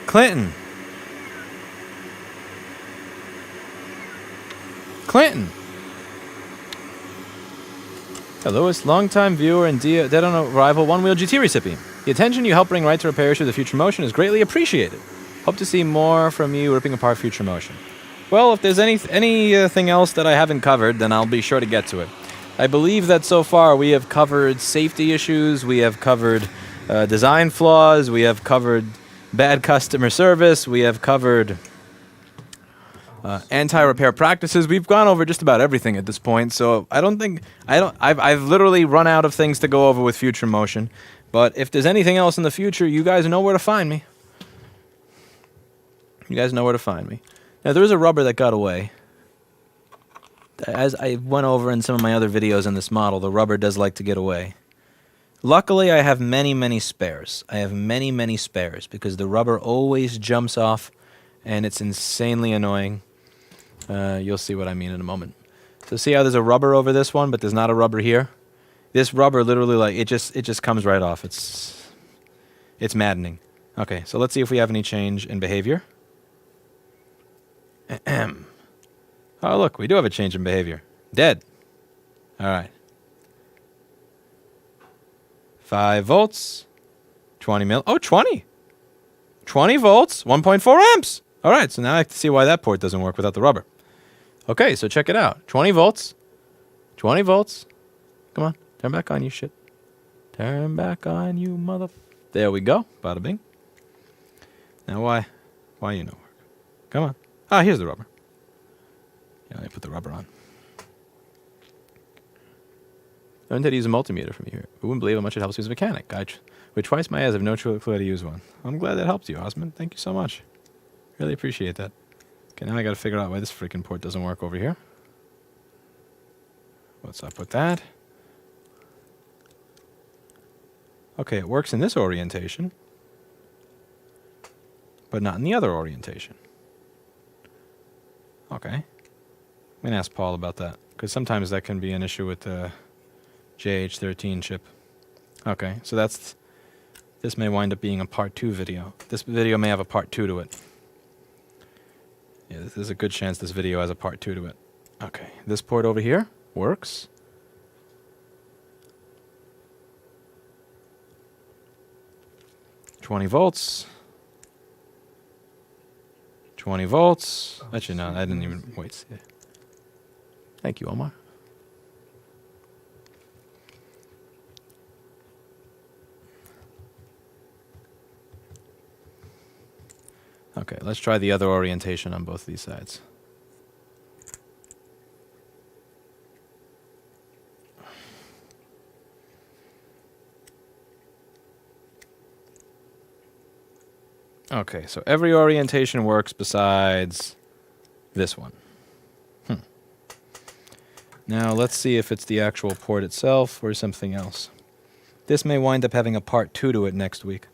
Clinton. Hello, it's longtime viewer and Dead on Arrival One-Wheel GT recipient. The attention you help bring right to repair to the Future Motion is greatly appreciated. Hope to see more from you ripping apart Future Motion. Well, if there's anything else that I haven't covered, then I'll be sure to get to it. I believe that so far we have covered safety issues, we have covered design flaws, we have covered bad customer service, we have covered anti-repair practices. We've gone over just about everything at this point, so I've literally run out of things to go over with Future Motion. But if there's anything else in the future, you guys know where to find me. You guys know where to find me. Now, there was a rubber that got away. As I went over in some of my other videos in this model, the rubber does like to get away. Luckily, I have many, many spares. I have many, many spares because the rubber always jumps off, and it's insanely annoying. You'll see what I mean in a moment. So see how there's a rubber over this one, but there's not a rubber here? This rubber literally, like, it just comes right off. It's maddening. Okay, so let's see if we have any change in behavior. Oh, look, we do have a change in behavior. Dead. All right. 5 volts. 20 mil. Oh, 20. 20 volts, 1.4 amps. All right, so now I have to see why that port doesn't work without the rubber. Okay, so check it out. 20 volts. 20 volts. Come on, turn back on, you shit. Turn back on, you mother... There we go. Bada bing. Now why you no work? Come on. Ah, here's the rubber. Yeah, let me put the rubber on. Learned how to use a multimeter from you. We wouldn't believe how much it helps you as a mechanic. With twice my eyes, I have no clue how to use one. I'm glad that helped you, Rossmann. Thank you so much. Really appreciate that. Okay, now I gotta figure out why this freaking port doesn't work over here. What's up with that? Okay, it works in this orientation, but not in the other orientation. Okay. I'm going to ask Paul about that, because sometimes that can be an issue with the JH13 chip. Okay, so this may wind up being a part 2 video. This video may have a part 2 to it. Yeah, there's a good chance this video has a part 2 to it. Okay, this port over here works. $20 volts. 20 volts. Actually, no, I didn't even wait. Thank you, Omar. Okay, let's try the other orientation on both these sides. Okay, so every orientation works besides this one. Now let's see if it's the actual port itself or something else. This may wind up having a part 2 to it next week.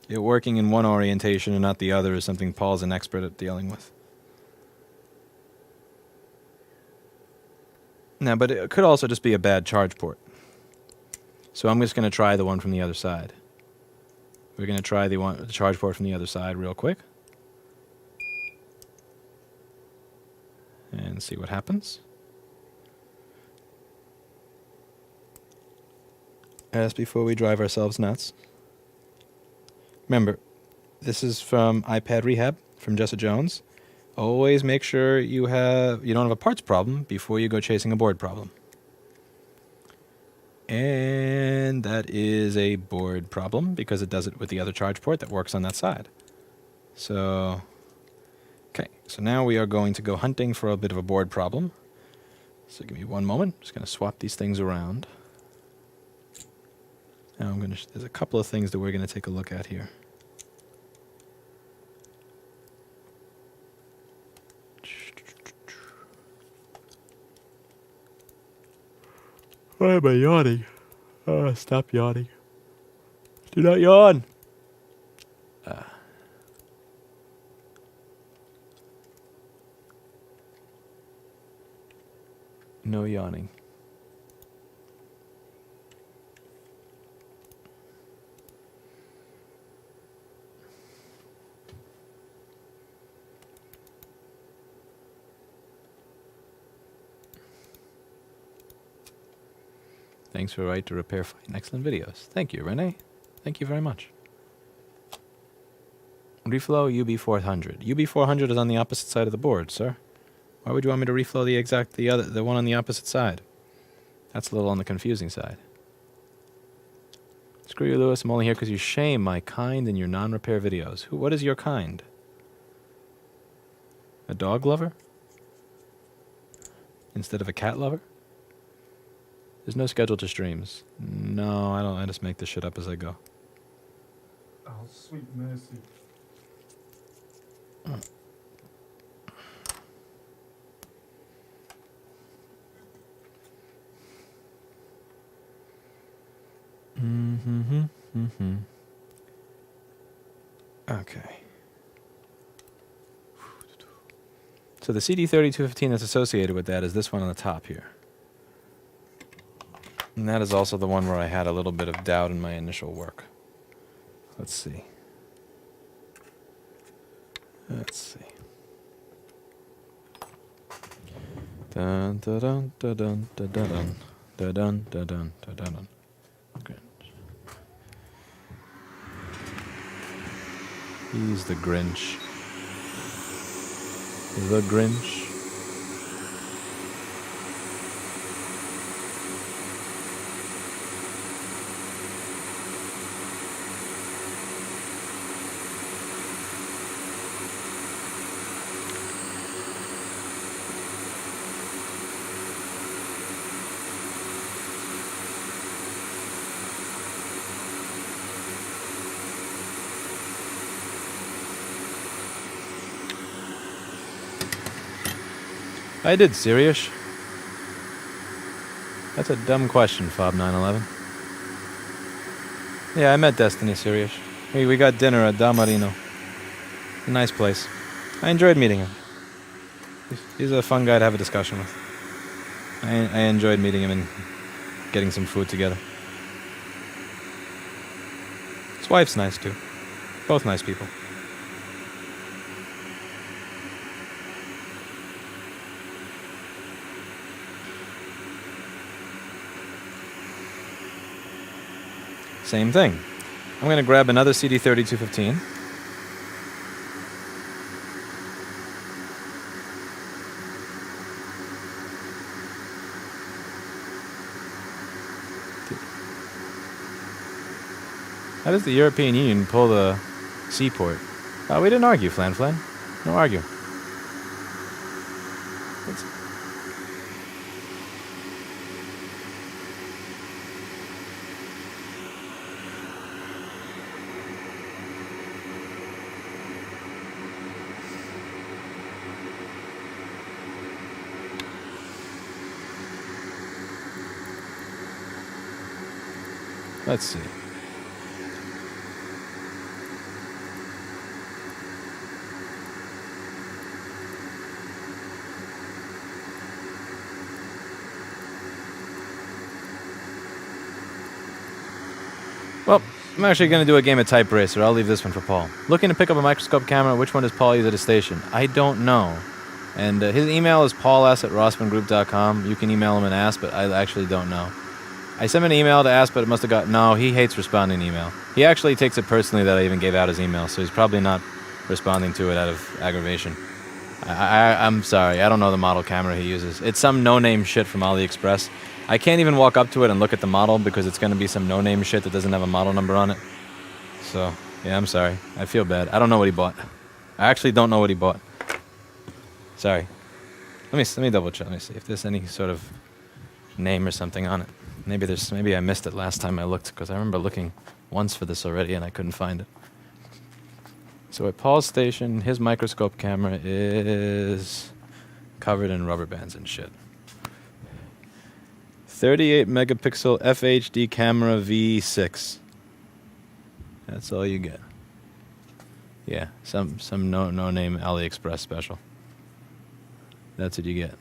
It working in one orientation and not the other is something Paul's an expert at dealing with. Now, but it could also just be a bad charge port. So I'm just going to try the one from the other side. We're going to try the charge port from the other side real quick. And see what happens. As before we drive ourselves nuts. Remember, this is from iPad Rehab from Jessa Jones. Always make sure you don't have a parts problem before you go chasing a board problem. And that is a board problem because it does it with the other charge port that works on that side. So, okay, so now we are going to go hunting for a bit of a board problem. So give me one moment. Just going to swap these things around. Now there's a couple of things that we're going to take a look at here. Why am I yawning? Stop yawning. Do not yawn. No yawning. Thanks for right to repair fine. Excellent videos. Thank you, Renee. Thank you very much. Reflow UB400. UB400 is on the opposite side of the board, sir. Why would you want me to reflow the one on the opposite side? That's a little on the confusing side. Screw you, Lewis. I'm only here because you shame my kind in your non-repair videos. What is your kind? A dog lover? Instead of a cat lover? There's no schedule to streams. No, I don't. I just make this shit up as I go. Oh, sweet mercy. Okay. So the CD3215 that's associated with that is this one on the top here. And that is also the one where I had a little bit of doubt in my initial work. Let's see. Let's see. Dun dun dun dun dun dun dun dun dun dun dun dun dun. He's the Grinch. The Grinch. I did, Sirius. That's a dumb question, Fob911. Yeah, I met Destiny, Sirius. Hey, we got dinner at Da Marino. A nice place. I enjoyed meeting him. He's a fun guy to have a discussion with. I enjoyed meeting him and getting some food together. His wife's nice, too. Both nice people. Same thing. I'm going to grab another CD3215. How does the European Union pull the seaport? We didn't argue, Flan Flan. No argue. Let's see. Well, I'm actually going to do a game of TypeRacer. I'll leave this one for Paul. Looking to pick up a microscope camera. Which one does Paul use at his station? I don't know. And his email is pauls@rossmanngroup.com. You can email him and ask, but I actually don't know. I sent him an email to ask, but it must have got... No, he hates responding to email. He actually takes it personally that I even gave out his email, so he's probably not responding to it out of aggravation. I'm sorry. I don't know the model camera he uses. It's some no-name shit from AliExpress. I can't even walk up to it and look at the model because it's going to be some no-name shit that doesn't have a model number on it. So, yeah, I'm sorry. I feel bad. I don't know what he bought. I actually don't know what he bought. Sorry. Let me double check. Let me see if there's any sort of name or something on it. Maybe I missed it last time I looked because I remember looking once for this already and I couldn't find it. So at Paul's station, his microscope camera is covered in rubber bands and shit. 38 megapixel FHD camera V6. That's all you get. Yeah, some no name AliExpress special. That's what you get.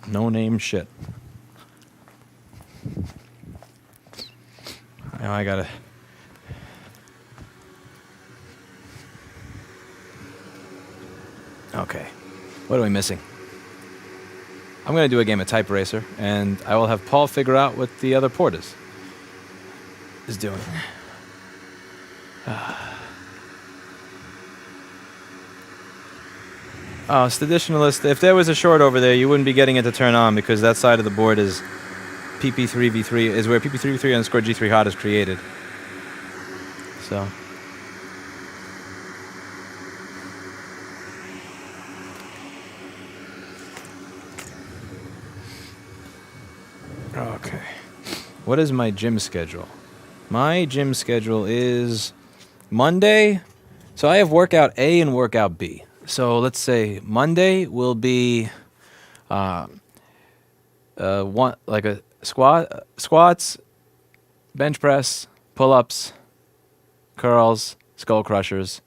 No name shit. Now I gotta... Okay. What are we missing? I'm gonna do a game of TypeRacer, and I will have Paul figure out what the other port is doing. Oh, Staditionalist, if there was a short over there, you wouldn't be getting it to turn on because that side of the board is PP3v3, is where PP3v3 underscore G3 hot is created. So. Okay. What is my gym schedule? My gym schedule is Monday. So I have workout A and workout B. So let's say Monday will be one like a squats, bench press, pull-ups, curls, skull crushers,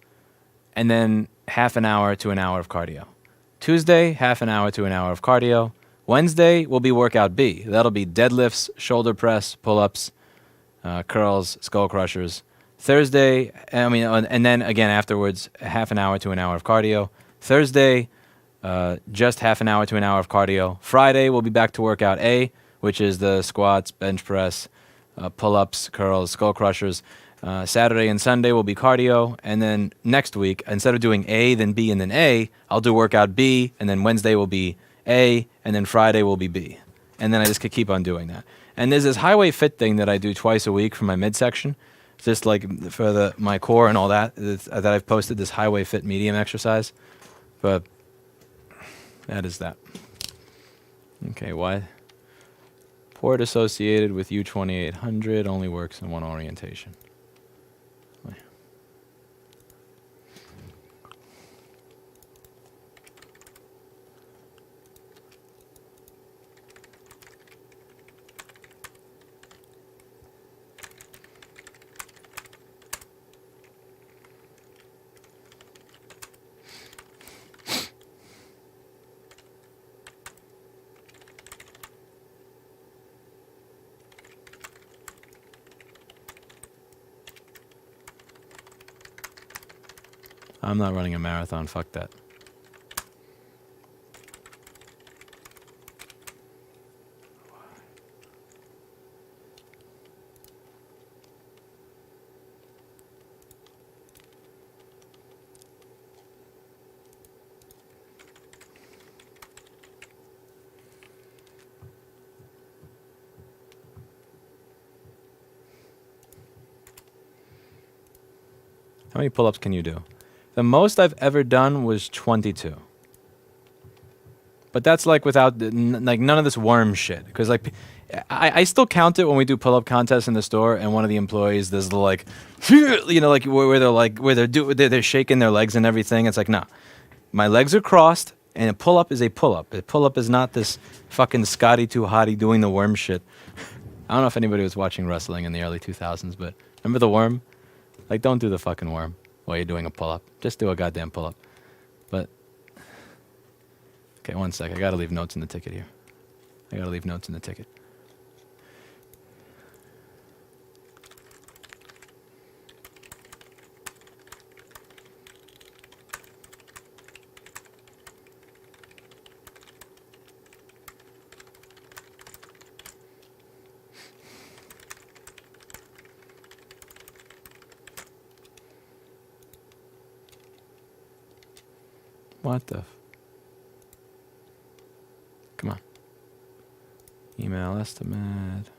and then half an hour to an hour of cardio. Tuesday, half an hour to an hour of cardio. Wednesday will be workout B. That'll be deadlifts, shoulder press, pull-ups, curls, skull crushers. Thursday, and then again afterwards, half an hour to an hour of cardio. Thursday, just half an hour to an hour of cardio. Friday, we'll be back to workout A, which is the squats, bench press, pull-ups, curls, skull crushers. Saturday and Sunday will be cardio. And then next week, instead of doing A, then B, and then A, I'll do workout B, and then Wednesday will be A, and then Friday will be B. And then I just could keep on doing that. And there's this highway fit thing that I do twice a week for my midsection. Just like for my core and all that I've posted, this highway fit medium exercise. But that is that. Okay, why? Port associated with U2800 only works in one orientation. I'm not running a marathon, fuck that. How many pull-ups can you do? The most I've ever done was 22. But that's like without like none of this worm shit. Because like I still count it when we do pull-up contests in the store, and one of the employees does the like, you know, like where they're like they're shaking their legs and everything. It's like, nah, my legs are crossed, and a pull-up is a pull-up. A pull-up is not this fucking Scotty too hottie doing the worm shit. I don't know if anybody was watching wrestling in the early 2000s, but remember the worm? Like, don't do the fucking worm while you're doing a pull-up. Just do a goddamn pull-up. But, okay, one sec. I gotta leave notes in the ticket here. I gotta leave notes in the ticket. What the? Come on. Email estimate.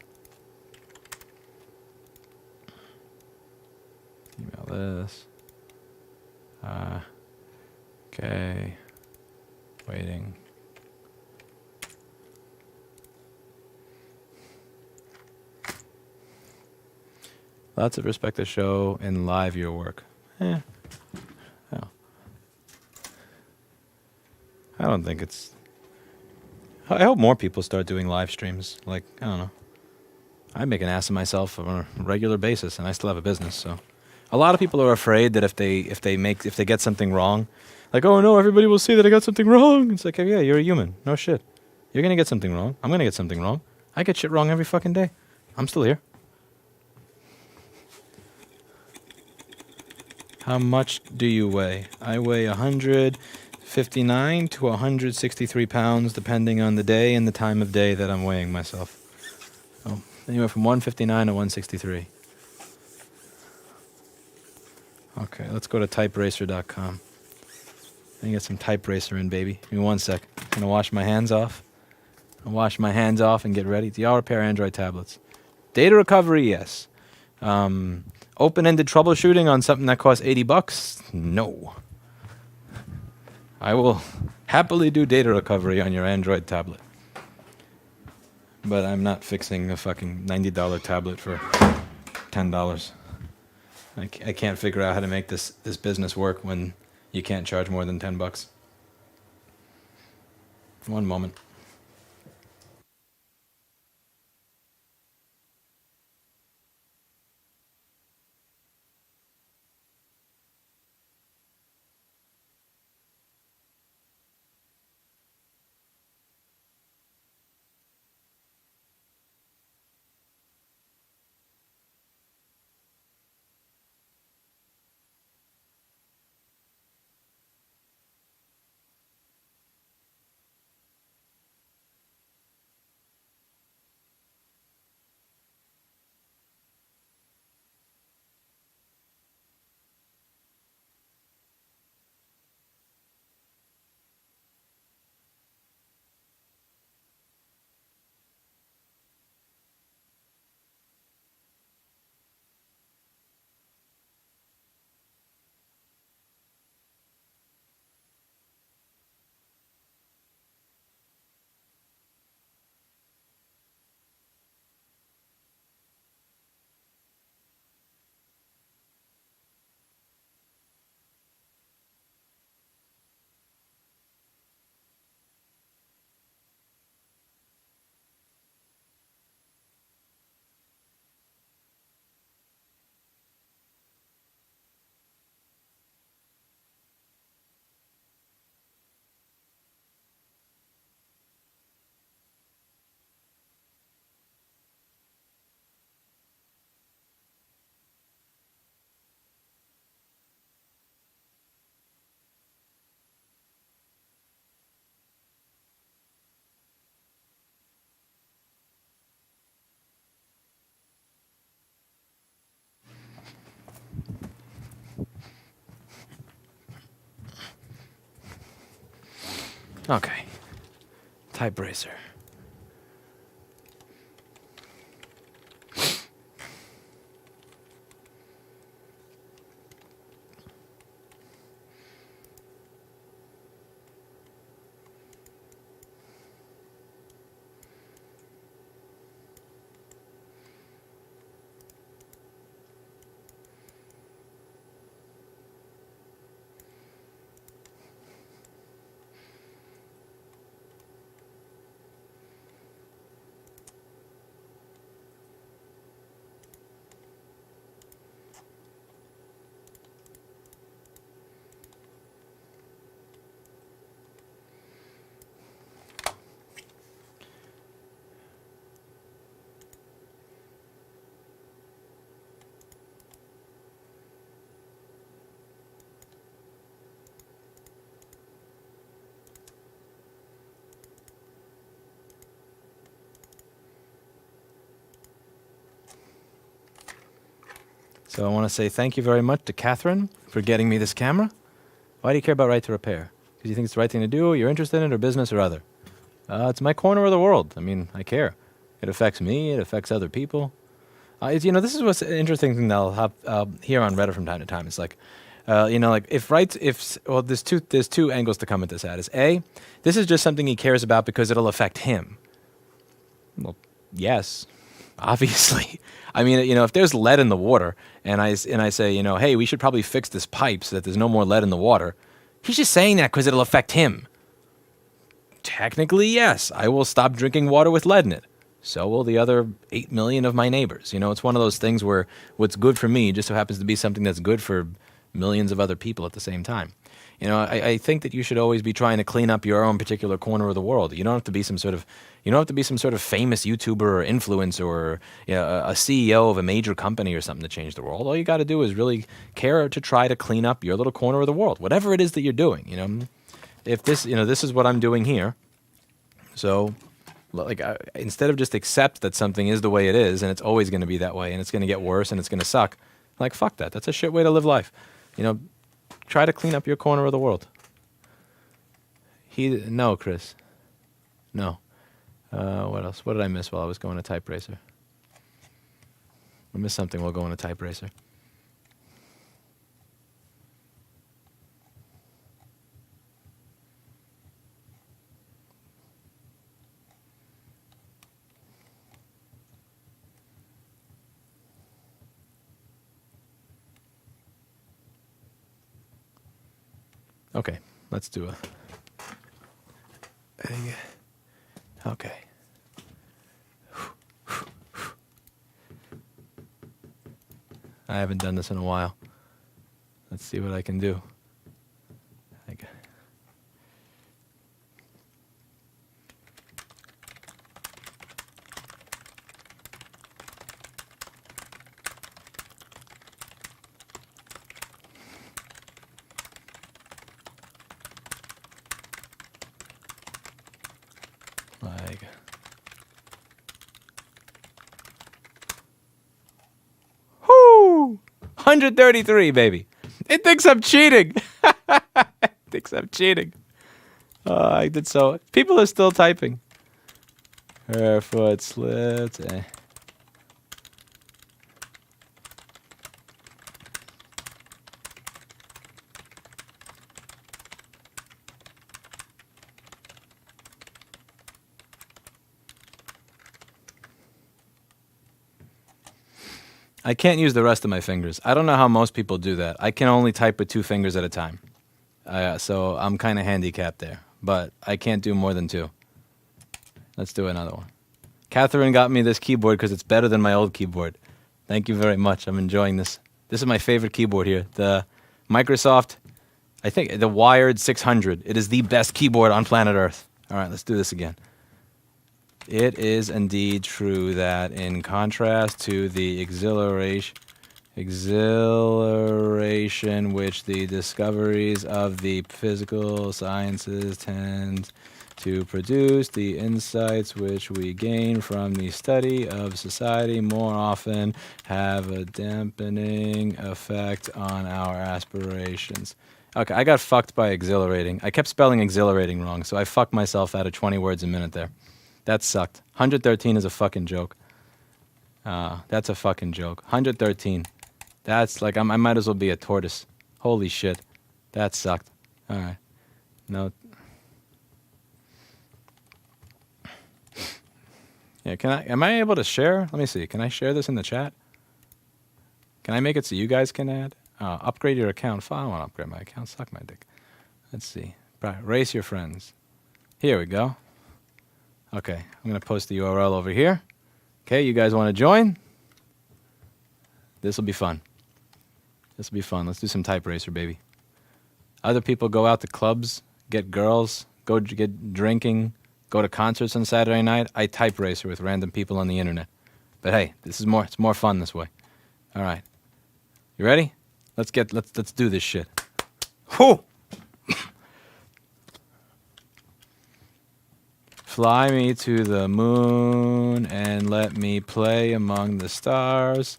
Email this. Okay. Waiting. Lots of respect to show and live your work. Oh. I don't think it's... I hope more people start doing live streams. Like, I don't know. I make an ass of myself on a regular basis, and I still have a business, so... A lot of people are afraid that if they get something wrong, like, oh no, everybody will see that I got something wrong. It's like, yeah, you're a human. No shit. You're gonna get something wrong. I'm gonna get something wrong. I get shit wrong every fucking day. I'm still here. How much do you weigh? I weigh 159 to 163 pounds, depending on the day and the time of day that I'm weighing myself. So, anywhere from 159 to 163. Okay, let's go to TypeRacer.com. Let me get some TypeRacer in, baby. Give me 1 sec. I'm gonna wash my hands off. I'll wash my hands off and get ready. Do y'all repair Android tablets? Data recovery, yes. Open-ended troubleshooting on something that costs $80? No. I will happily do data recovery on your Android tablet. but I'm not fixing a fucking $90 tablet for $10. I can't figure out how to make this business work when you can't charge more than $10. One moment. Okay. TypeRacer. So I want to say thank you very much to Catherine for getting me this camera. Why do you care about right to repair? Because you think it's the right thing to do, you're interested in it, or business or other? It's my corner of the world. I mean, I care. It affects me. It affects other people. This is what's an interesting thing that I'll have hear on Reddit from time to time. It's like, there's two angles to come at this at. Is A, this is just something he cares about because it'll affect him. Well, yes, obviously. I mean, if there's lead in the water and I say, hey, we should probably fix this pipe so that there's no more lead in the water, he's just saying that because it'll affect him. Technically, yes, I will stop drinking water with lead in it. So will the other 8 million of my neighbors. It's one of those things where what's good for me just so happens to be something that's good for millions of other people at the same time. I think that you should always be trying to clean up your own particular corner of the world. You don't have to be some sort of famous YouTuber or influencer or a CEO of a major company or something to change the world. All you got to do is really care to try to clean up your little corner of the world, whatever it is that you're doing. If this is what I'm doing here, so instead of just accept that something is the way it is and it's always going to be that way and it's going to get worse and it's going to suck, fuck that. That's a shit way to live life. Try to clean up your corner of the world. No, Chris. No. What else? What did I miss while I was going to TypeRacer? I missed something while going to TypeRacer. Okay, let's do a... Okay. I haven't done this in a while. Let's see what I can do. Like... 133, baby. It thinks I'm cheating. It thinks I'm cheating. I did so. People are still typing. Her foot slipped. I can't use the rest of my fingers. I don't know how most people do that. I can only type with 2 fingers at a time. So I'm kind of handicapped there. But I can't do more than 2. Let's do another one. Catherine got me this keyboard because it's better than my old keyboard. Thank you very much. I'm enjoying this. This is my favorite keyboard here. The Microsoft, I think, the Wired 600. It is the best keyboard on planet Earth. All right, let's do this again. It is indeed true that in contrast to the exhilaration which the discoveries of the physical sciences tend to produce, the insights which we gain from the study of society more often have a dampening effect on our aspirations. Okay, I got fucked by exhilarating. I kept spelling exhilarating wrong, so I fucked myself out of 20 words a minute there. That sucked. 113 is a fucking joke. That's a fucking joke. 113. That's like, I might as well be a tortoise. Holy shit. That sucked. Alright. No. Yeah, am I able to share? Let me see. Can I share this in the chat? Can I make it so you guys can add? Upgrade your account. I don't want to upgrade my account. Suck my dick. Let's see. Right, race your friends. Here we go. Okay, I'm going to post the URL over here. Okay, you guys want to join? This will be fun. This will be fun. Let's do some TypeRacer, baby. Other people go out to clubs, get girls, go get drinking, go to concerts on Saturday night. I TypeRacer with random people on the internet. But hey, this is more. It's more fun this way. All right, you ready? Let's do this shit. Whoo! Fly me to the moon and let me play among the stars.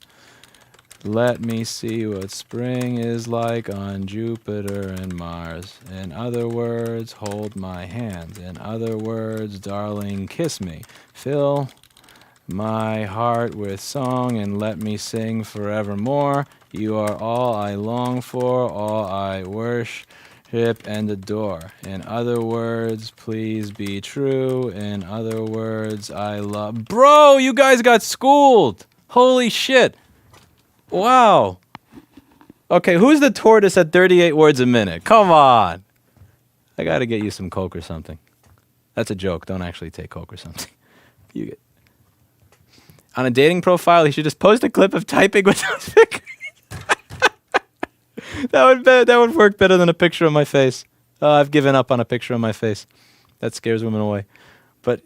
Let me see what spring is like on Jupiter and Mars. In other words, hold my hand. In other words, darling, kiss me. Fill my heart with song and let me sing forevermore. You are all I long for, all I worship and adore. In other words, please be true. In other words, I love... Bro, you guys got schooled! Holy shit! Wow. Okay, who's the tortoise at 38 words a minute? Come on! I gotta get you some coke or something. That's a joke. Don't actually take coke or something. You get... On a dating profile, he should just post a clip of typing with those fingers. That would work better than a picture of my face. I've given up on a picture of my face. That scares women away. But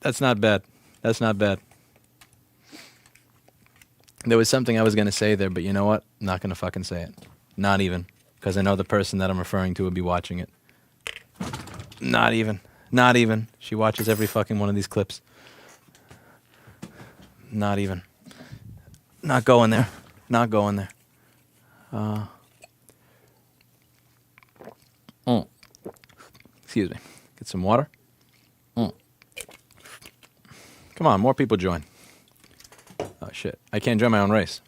that's not bad. That's not bad. There was something I was going to say there, but you know what? I'm not going to fucking say it. Not even. Because I know the person that I'm referring to would be watching it. Not even. Not even. She watches every fucking one of these clips. Not even. Not going there. Not going there. Excuse me. Get some water. Come on, more people join. Oh, shit. I can't join my own race.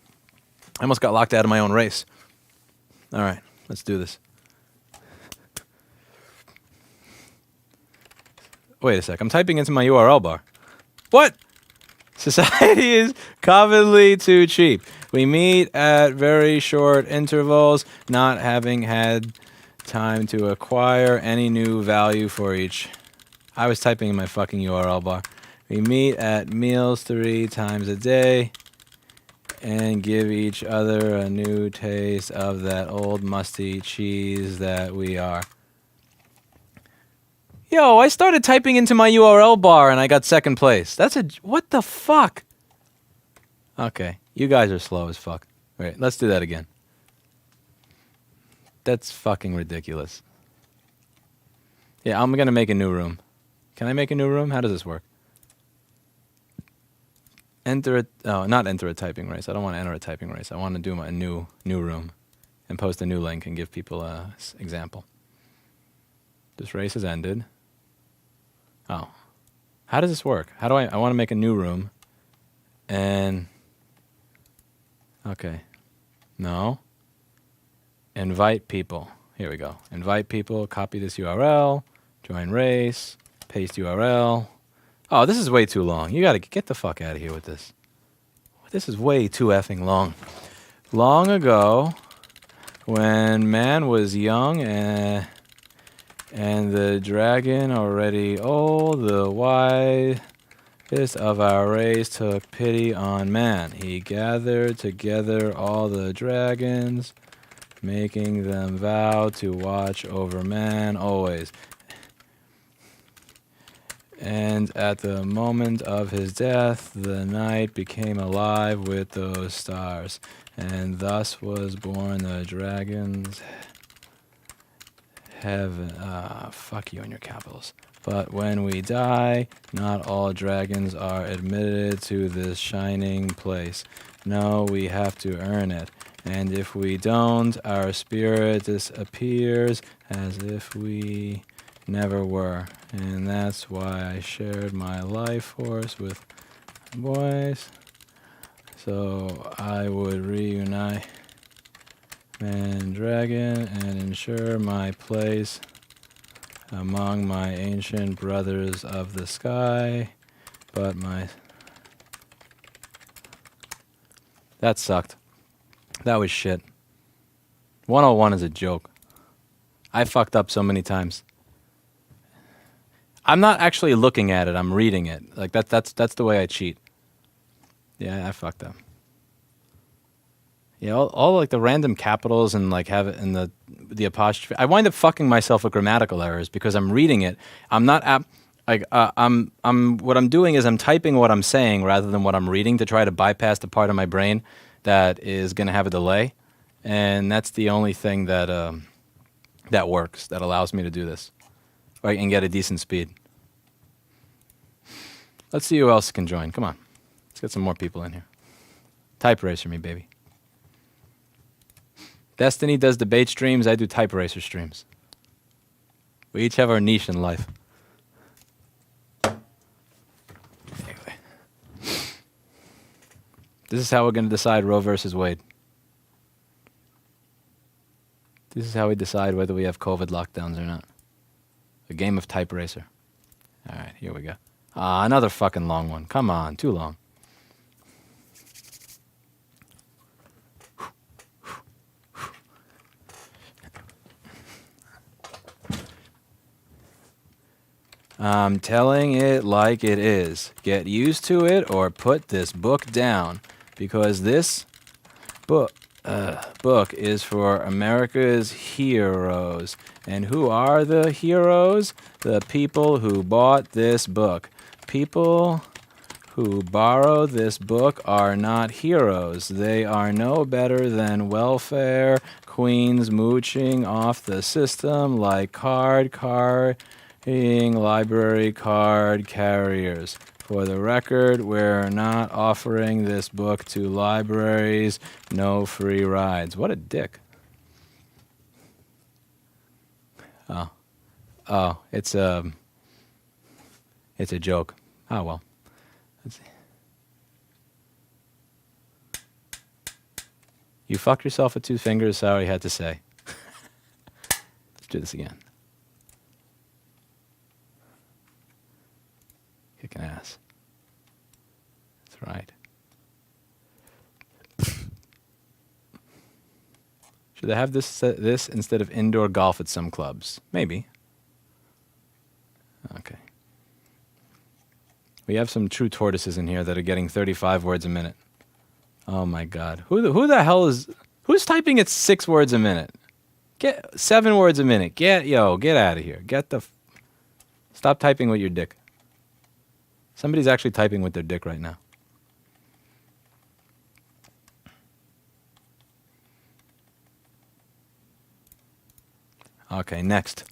I almost got locked out of my own race. All right, let's do this. Wait a sec. I'm typing into my URL bar. What? Society is commonly too cheap. We meet at very short intervals, not having had time to acquire any new value for each. I was typing in my fucking URL bar. We meet at meals 3 times a day and give each other a new taste of that old musty cheese that we are. Yo, I started typing into my URL bar and I got second place. What the fuck? Okay, you guys are slow as fuck. Wait, let's do that again. That's fucking ridiculous. Yeah, I'm gonna make a new room. Can I make a new room? How does this work? Not enter a typing race. I don't want to enter a typing race. I want to do a new room and post a new link and give people a example. This race has ended. Oh. How does this work? How do I want to make a new room and okay. No. Invite people. Here we go. Invite people, copy this URL, join race, paste URL. Oh, this is way too long. You gotta get the fuck out of here with this. This is way too effing long. Long ago, when man was young and the dragon already old, the wisest of our race took pity on man. He gathered together all the dragons, making them vow to watch over man always. And at the moment of his death, the night became alive with those stars, and thus was born the dragon's heaven. Fuck you and your capitals. But when we die, not all dragons are admitted to this shining place. No, we have to earn it. And if we don't, our spirit disappears as if we never were. And that's why I shared my life force with boys, so I would reunite man and dragon and ensure my place among my ancient brothers of the sky. But that sucked. That was shit. 101 is a joke. I fucked up so many times. I'm not actually looking at it. I'm reading it. Like that's the way I cheat. Yeah, I fucked up. Yeah, all like the random capitals and like have it in the apostrophe. I wind up fucking myself with grammatical errors because I'm reading it. I'm not what I'm doing is I'm typing what I'm saying rather than what I'm reading to try to bypass the part of my brain that is going to have a delay, and that's the only thing that that works, that allows me to do this, right, and get a decent speed. Let's see who else can join. Come on, let's get some more people in here. TypeRacer me, baby. Destiny does debate streams. I do TypeRacer streams. We each have our niche in life. Anyway. This is how we're going to decide Roe versus Wade. This is how we decide whether we have COVID lockdowns or not. A game of TypeRacer. All right, here we go. Another fucking long one. Come on, too long. I'm telling it like it is. Get used to it or put this book down, because this book is for America's heroes. And who are the heroes? The people who bought this book. People who borrow this book are not heroes. They are no better than welfare queens mooching off the system like library card carriers. For the record, we're not offering this book to libraries. No free rides. What a dick. Oh, it's a joke. Oh well. Let's see. You fucked yourself with 2 fingers. Sorry, I had to say. Let's do this again. Kicking ass. That's right. Should Do they have this instead of indoor golf at some clubs? Maybe. Okay. We have some true tortoises in here that are getting 35 words a minute. Oh my God. Who the hell is... Who's typing at 6 words a minute? Get 7 words a minute. Get out of here. Stop typing with your dick. Somebody's actually typing with their dick right now. Okay, next.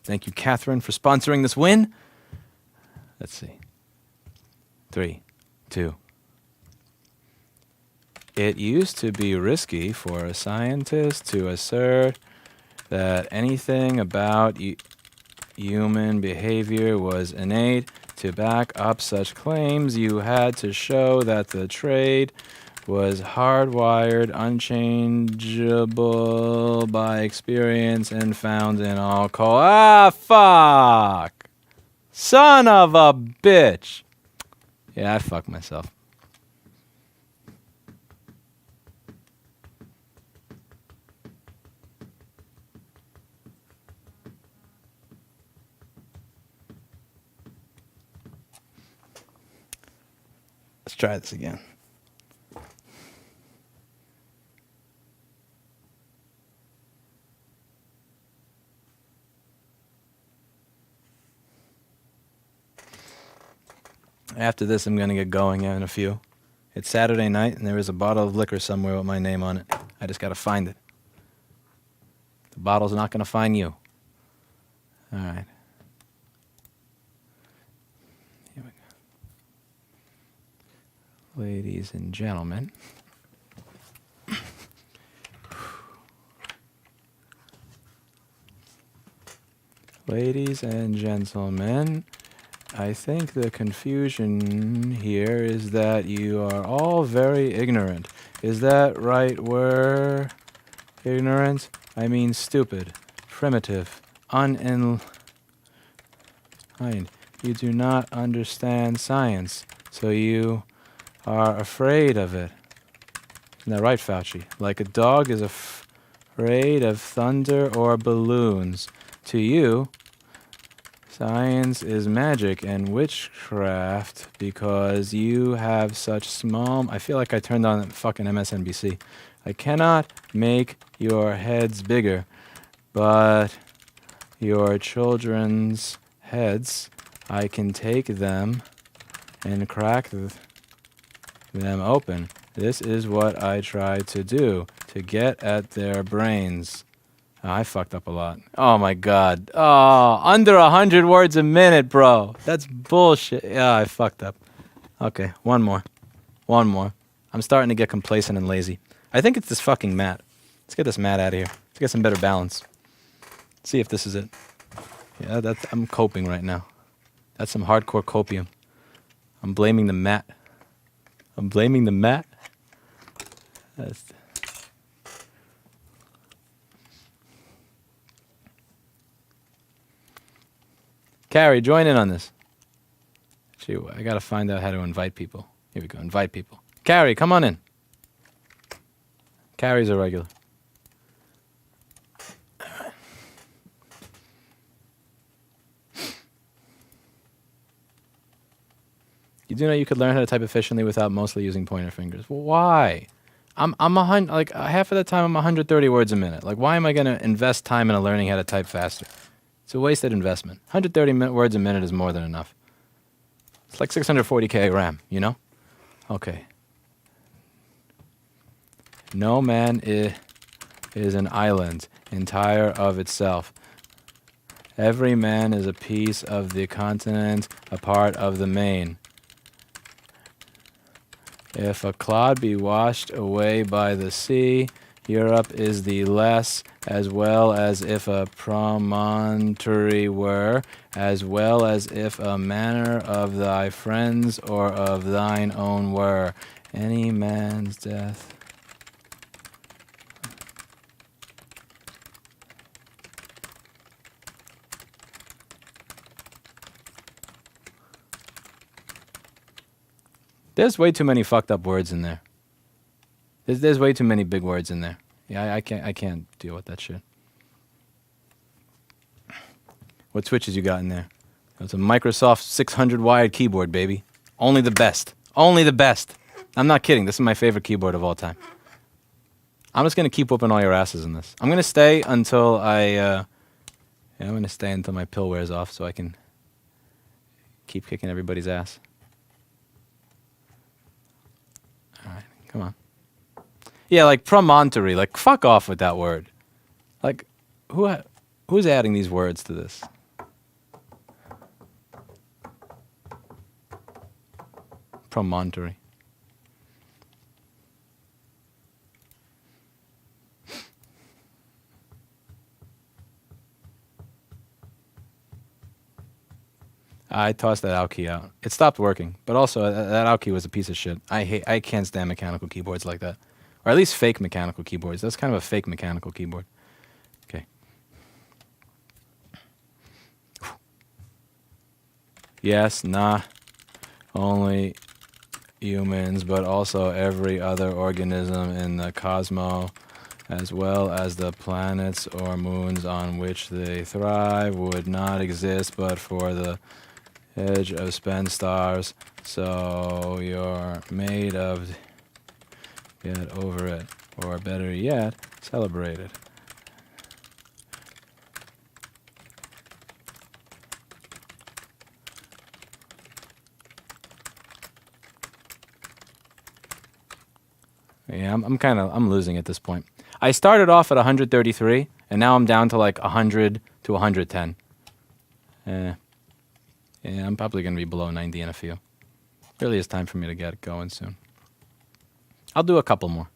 Thank you, Catherine, for sponsoring this win. Let's see. 3, 2. It used to be risky for a scientist to assert that anything about human behavior was innate. To back up such claims, you had to show that the trait was hardwired, unchangeable by experience, and found in all fuck! Son of a bitch! Yeah, I fucked myself. Let's try this again. After this, I'm going to get going in a few. It's Saturday night, and there is a bottle of liquor somewhere with my name on it. I just got to find it. The bottle's not going to find you. All right. Here we go. Ladies and gentlemen. Ladies and gentlemen. I think the confusion here is that you are all very ignorant. Is that right word? Ignorant? I mean stupid, primitive, unenlightened. You do not understand science, so you are afraid of it. Isn't that right, Fauci? Like a dog is afraid of thunder or balloons. To you, science is magic and witchcraft because you have such small... I feel like I turned on fucking MSNBC. I cannot make your heads bigger, but your children's heads, I can take them and crack them open. This is what I try to do, to get at their brains. I fucked up a lot. Oh my God. Oh, under 100 words a minute, bro. That's bullshit. Yeah, I fucked up. Okay, one more. I'm starting to get complacent and lazy. I think it's this fucking mat. Let's get this mat out of here. Let's get some better balance. See if this is it. Yeah, I'm coping right now. That's some hardcore copium. I'm blaming the mat. That's... Carrie, join in on this. Gee, I gotta find out how to invite people. Here we go, invite people. Carrie, come on in. Carrie's a regular. You do know you could learn how to type efficiently without mostly using pointer fingers. Well, why? I'm half of the time I'm 130 words a minute. Like, why am I gonna invest time into learning how to type faster? It's a wasted investment. 130 words a minute is more than enough. It's like 640K RAM, you know? Okay. No man is an island, entire of itself. Every man is a piece of the continent, a part of the main. If a clod be washed away by the sea, Europe is the less, as well as if a promontory were, as well as if a manor of thy friends or of thine own were. Any man's death. There's way too many fucked up words in there. There's way too many big words in there. Yeah, I can't deal with that shit. What switches you got in there? It's a Microsoft 600 wired keyboard, baby. Only the best. Only the best. I'm not kidding. This is my favorite keyboard of all time. I'm just gonna keep whooping all your asses in this. I'm gonna stay until I'm gonna stay until my pill wears off, so I can keep kicking everybody's ass. All right, come on. Yeah, like promontory. Like, fuck off with that word. Like, who's adding these words to this? Promontory. I tossed that out key out. It stopped working, but also that out key was a piece of shit. I can't stand mechanical keyboards like that, or at least fake mechanical keyboards. That's kind of a fake mechanical keyboard. Okay. Yes, nah. Only humans, but also every other organism in the cosmos, as well as the planets or moons on which they thrive, would not exist but for the edge of spent stars. So you're made of, get over it, or better yet, celebrate it. Yeah, I'm losing at this point. I started off at 133, and now I'm down to like 100 to 110. Yeah, I'm probably going to be below 90 in a few. Really is time for me to get going soon. I'll do a couple more.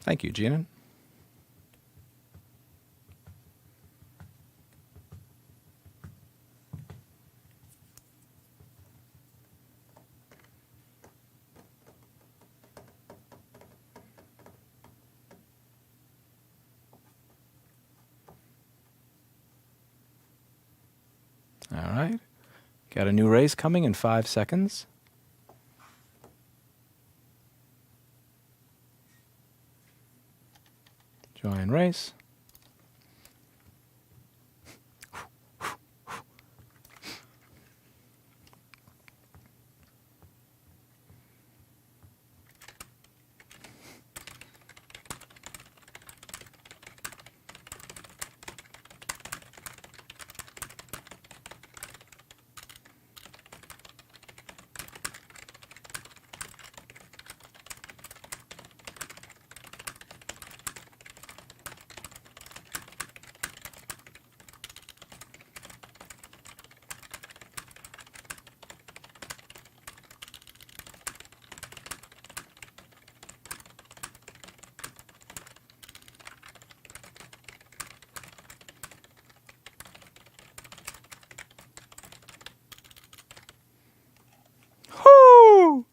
Thank you, Gina. All right. Got a new race coming in 5 seconds. Join race. Whoo!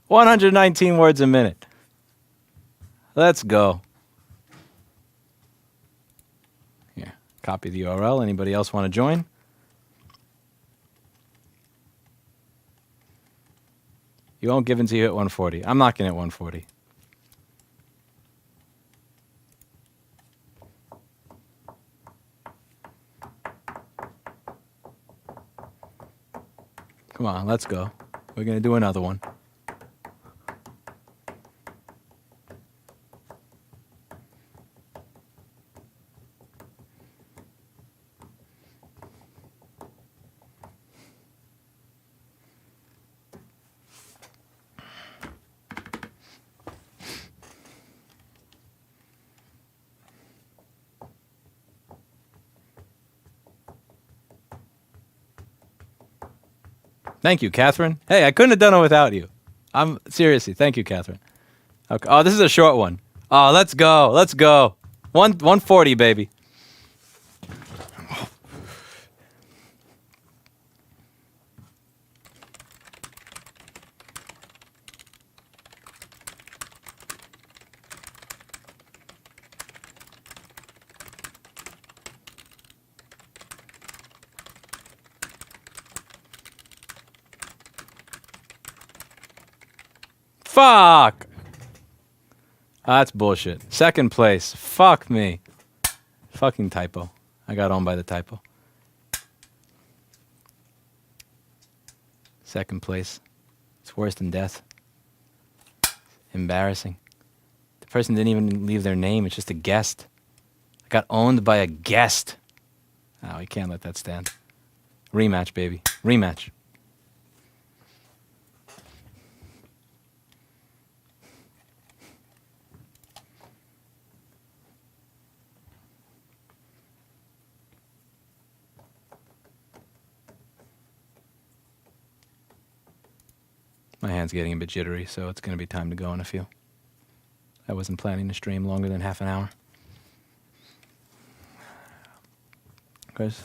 119 words a minute. Let's go. Here, copy the URL. Anybody else want to join? You won't give until you hit 140. I'm not going to hit 140. Come on, let's go. We're going to do another one. Thank you, Catherine. Hey, I couldn't have done it without you. I'm seriously. Thank you, Catherine. Okay. Oh, this is a short one. Oh, let's go. Let's go. 140, baby. Fuck! That's bullshit. Second place. Fuck me. Fucking typo. I got owned by the typo. Second place. It's worse than death. Embarrassing. The person didn't even leave their name. It's just a guest. I got owned by a guest. Oh, we can't let that stand. Rematch, baby. Rematch. My hand's getting a bit jittery, so it's going to be time to go in a few. I wasn't planning to stream longer than half an hour. Chris?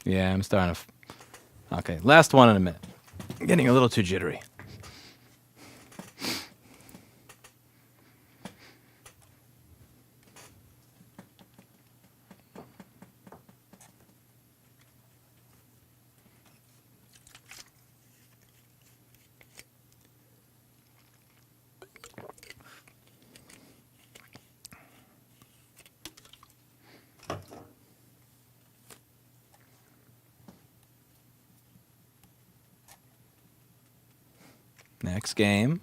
Yeah, I'm starting to... Okay, last one in a minute. I'm getting a little too jittery. Next game.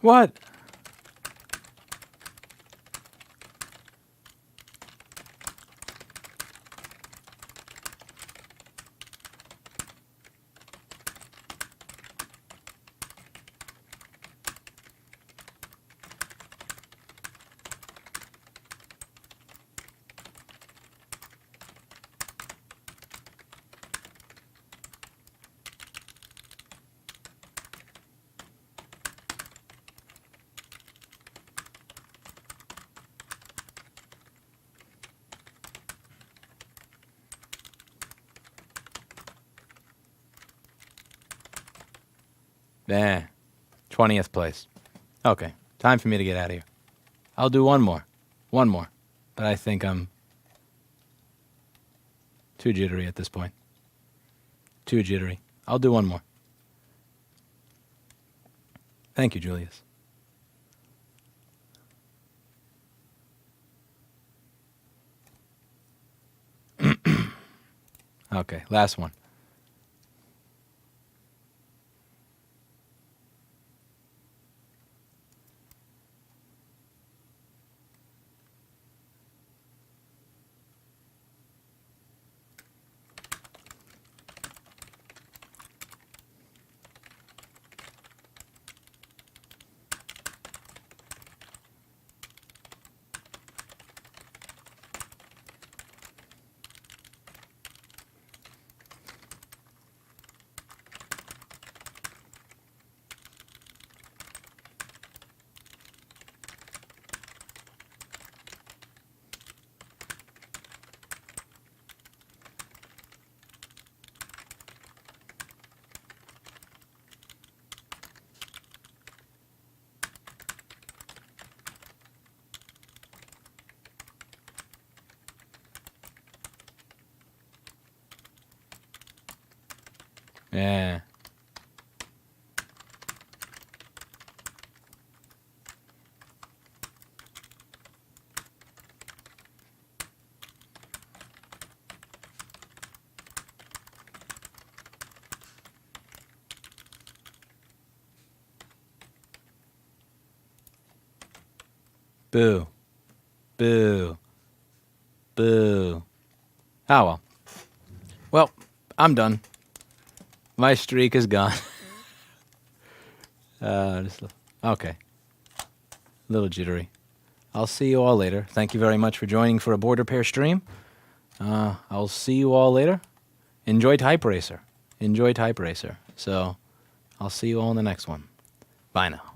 What? Nah. 20th place. Okay. Time for me to get out of here. I'll do one more. One more. But I think I'm too jittery at this point. Too jittery. I'll do one more. Thank you, Julius. Okay, last one. Yeah. Boo. Boo. Boo. Oh, well. Well, I'm done. My streak is gone. Okay. A little jittery. I'll see you all later. Thank you very much for joining for a board repair stream. I'll see you all later. Enjoy TypeRacer. Enjoy TypeRacer. So, I'll see you all in the next one. Bye now.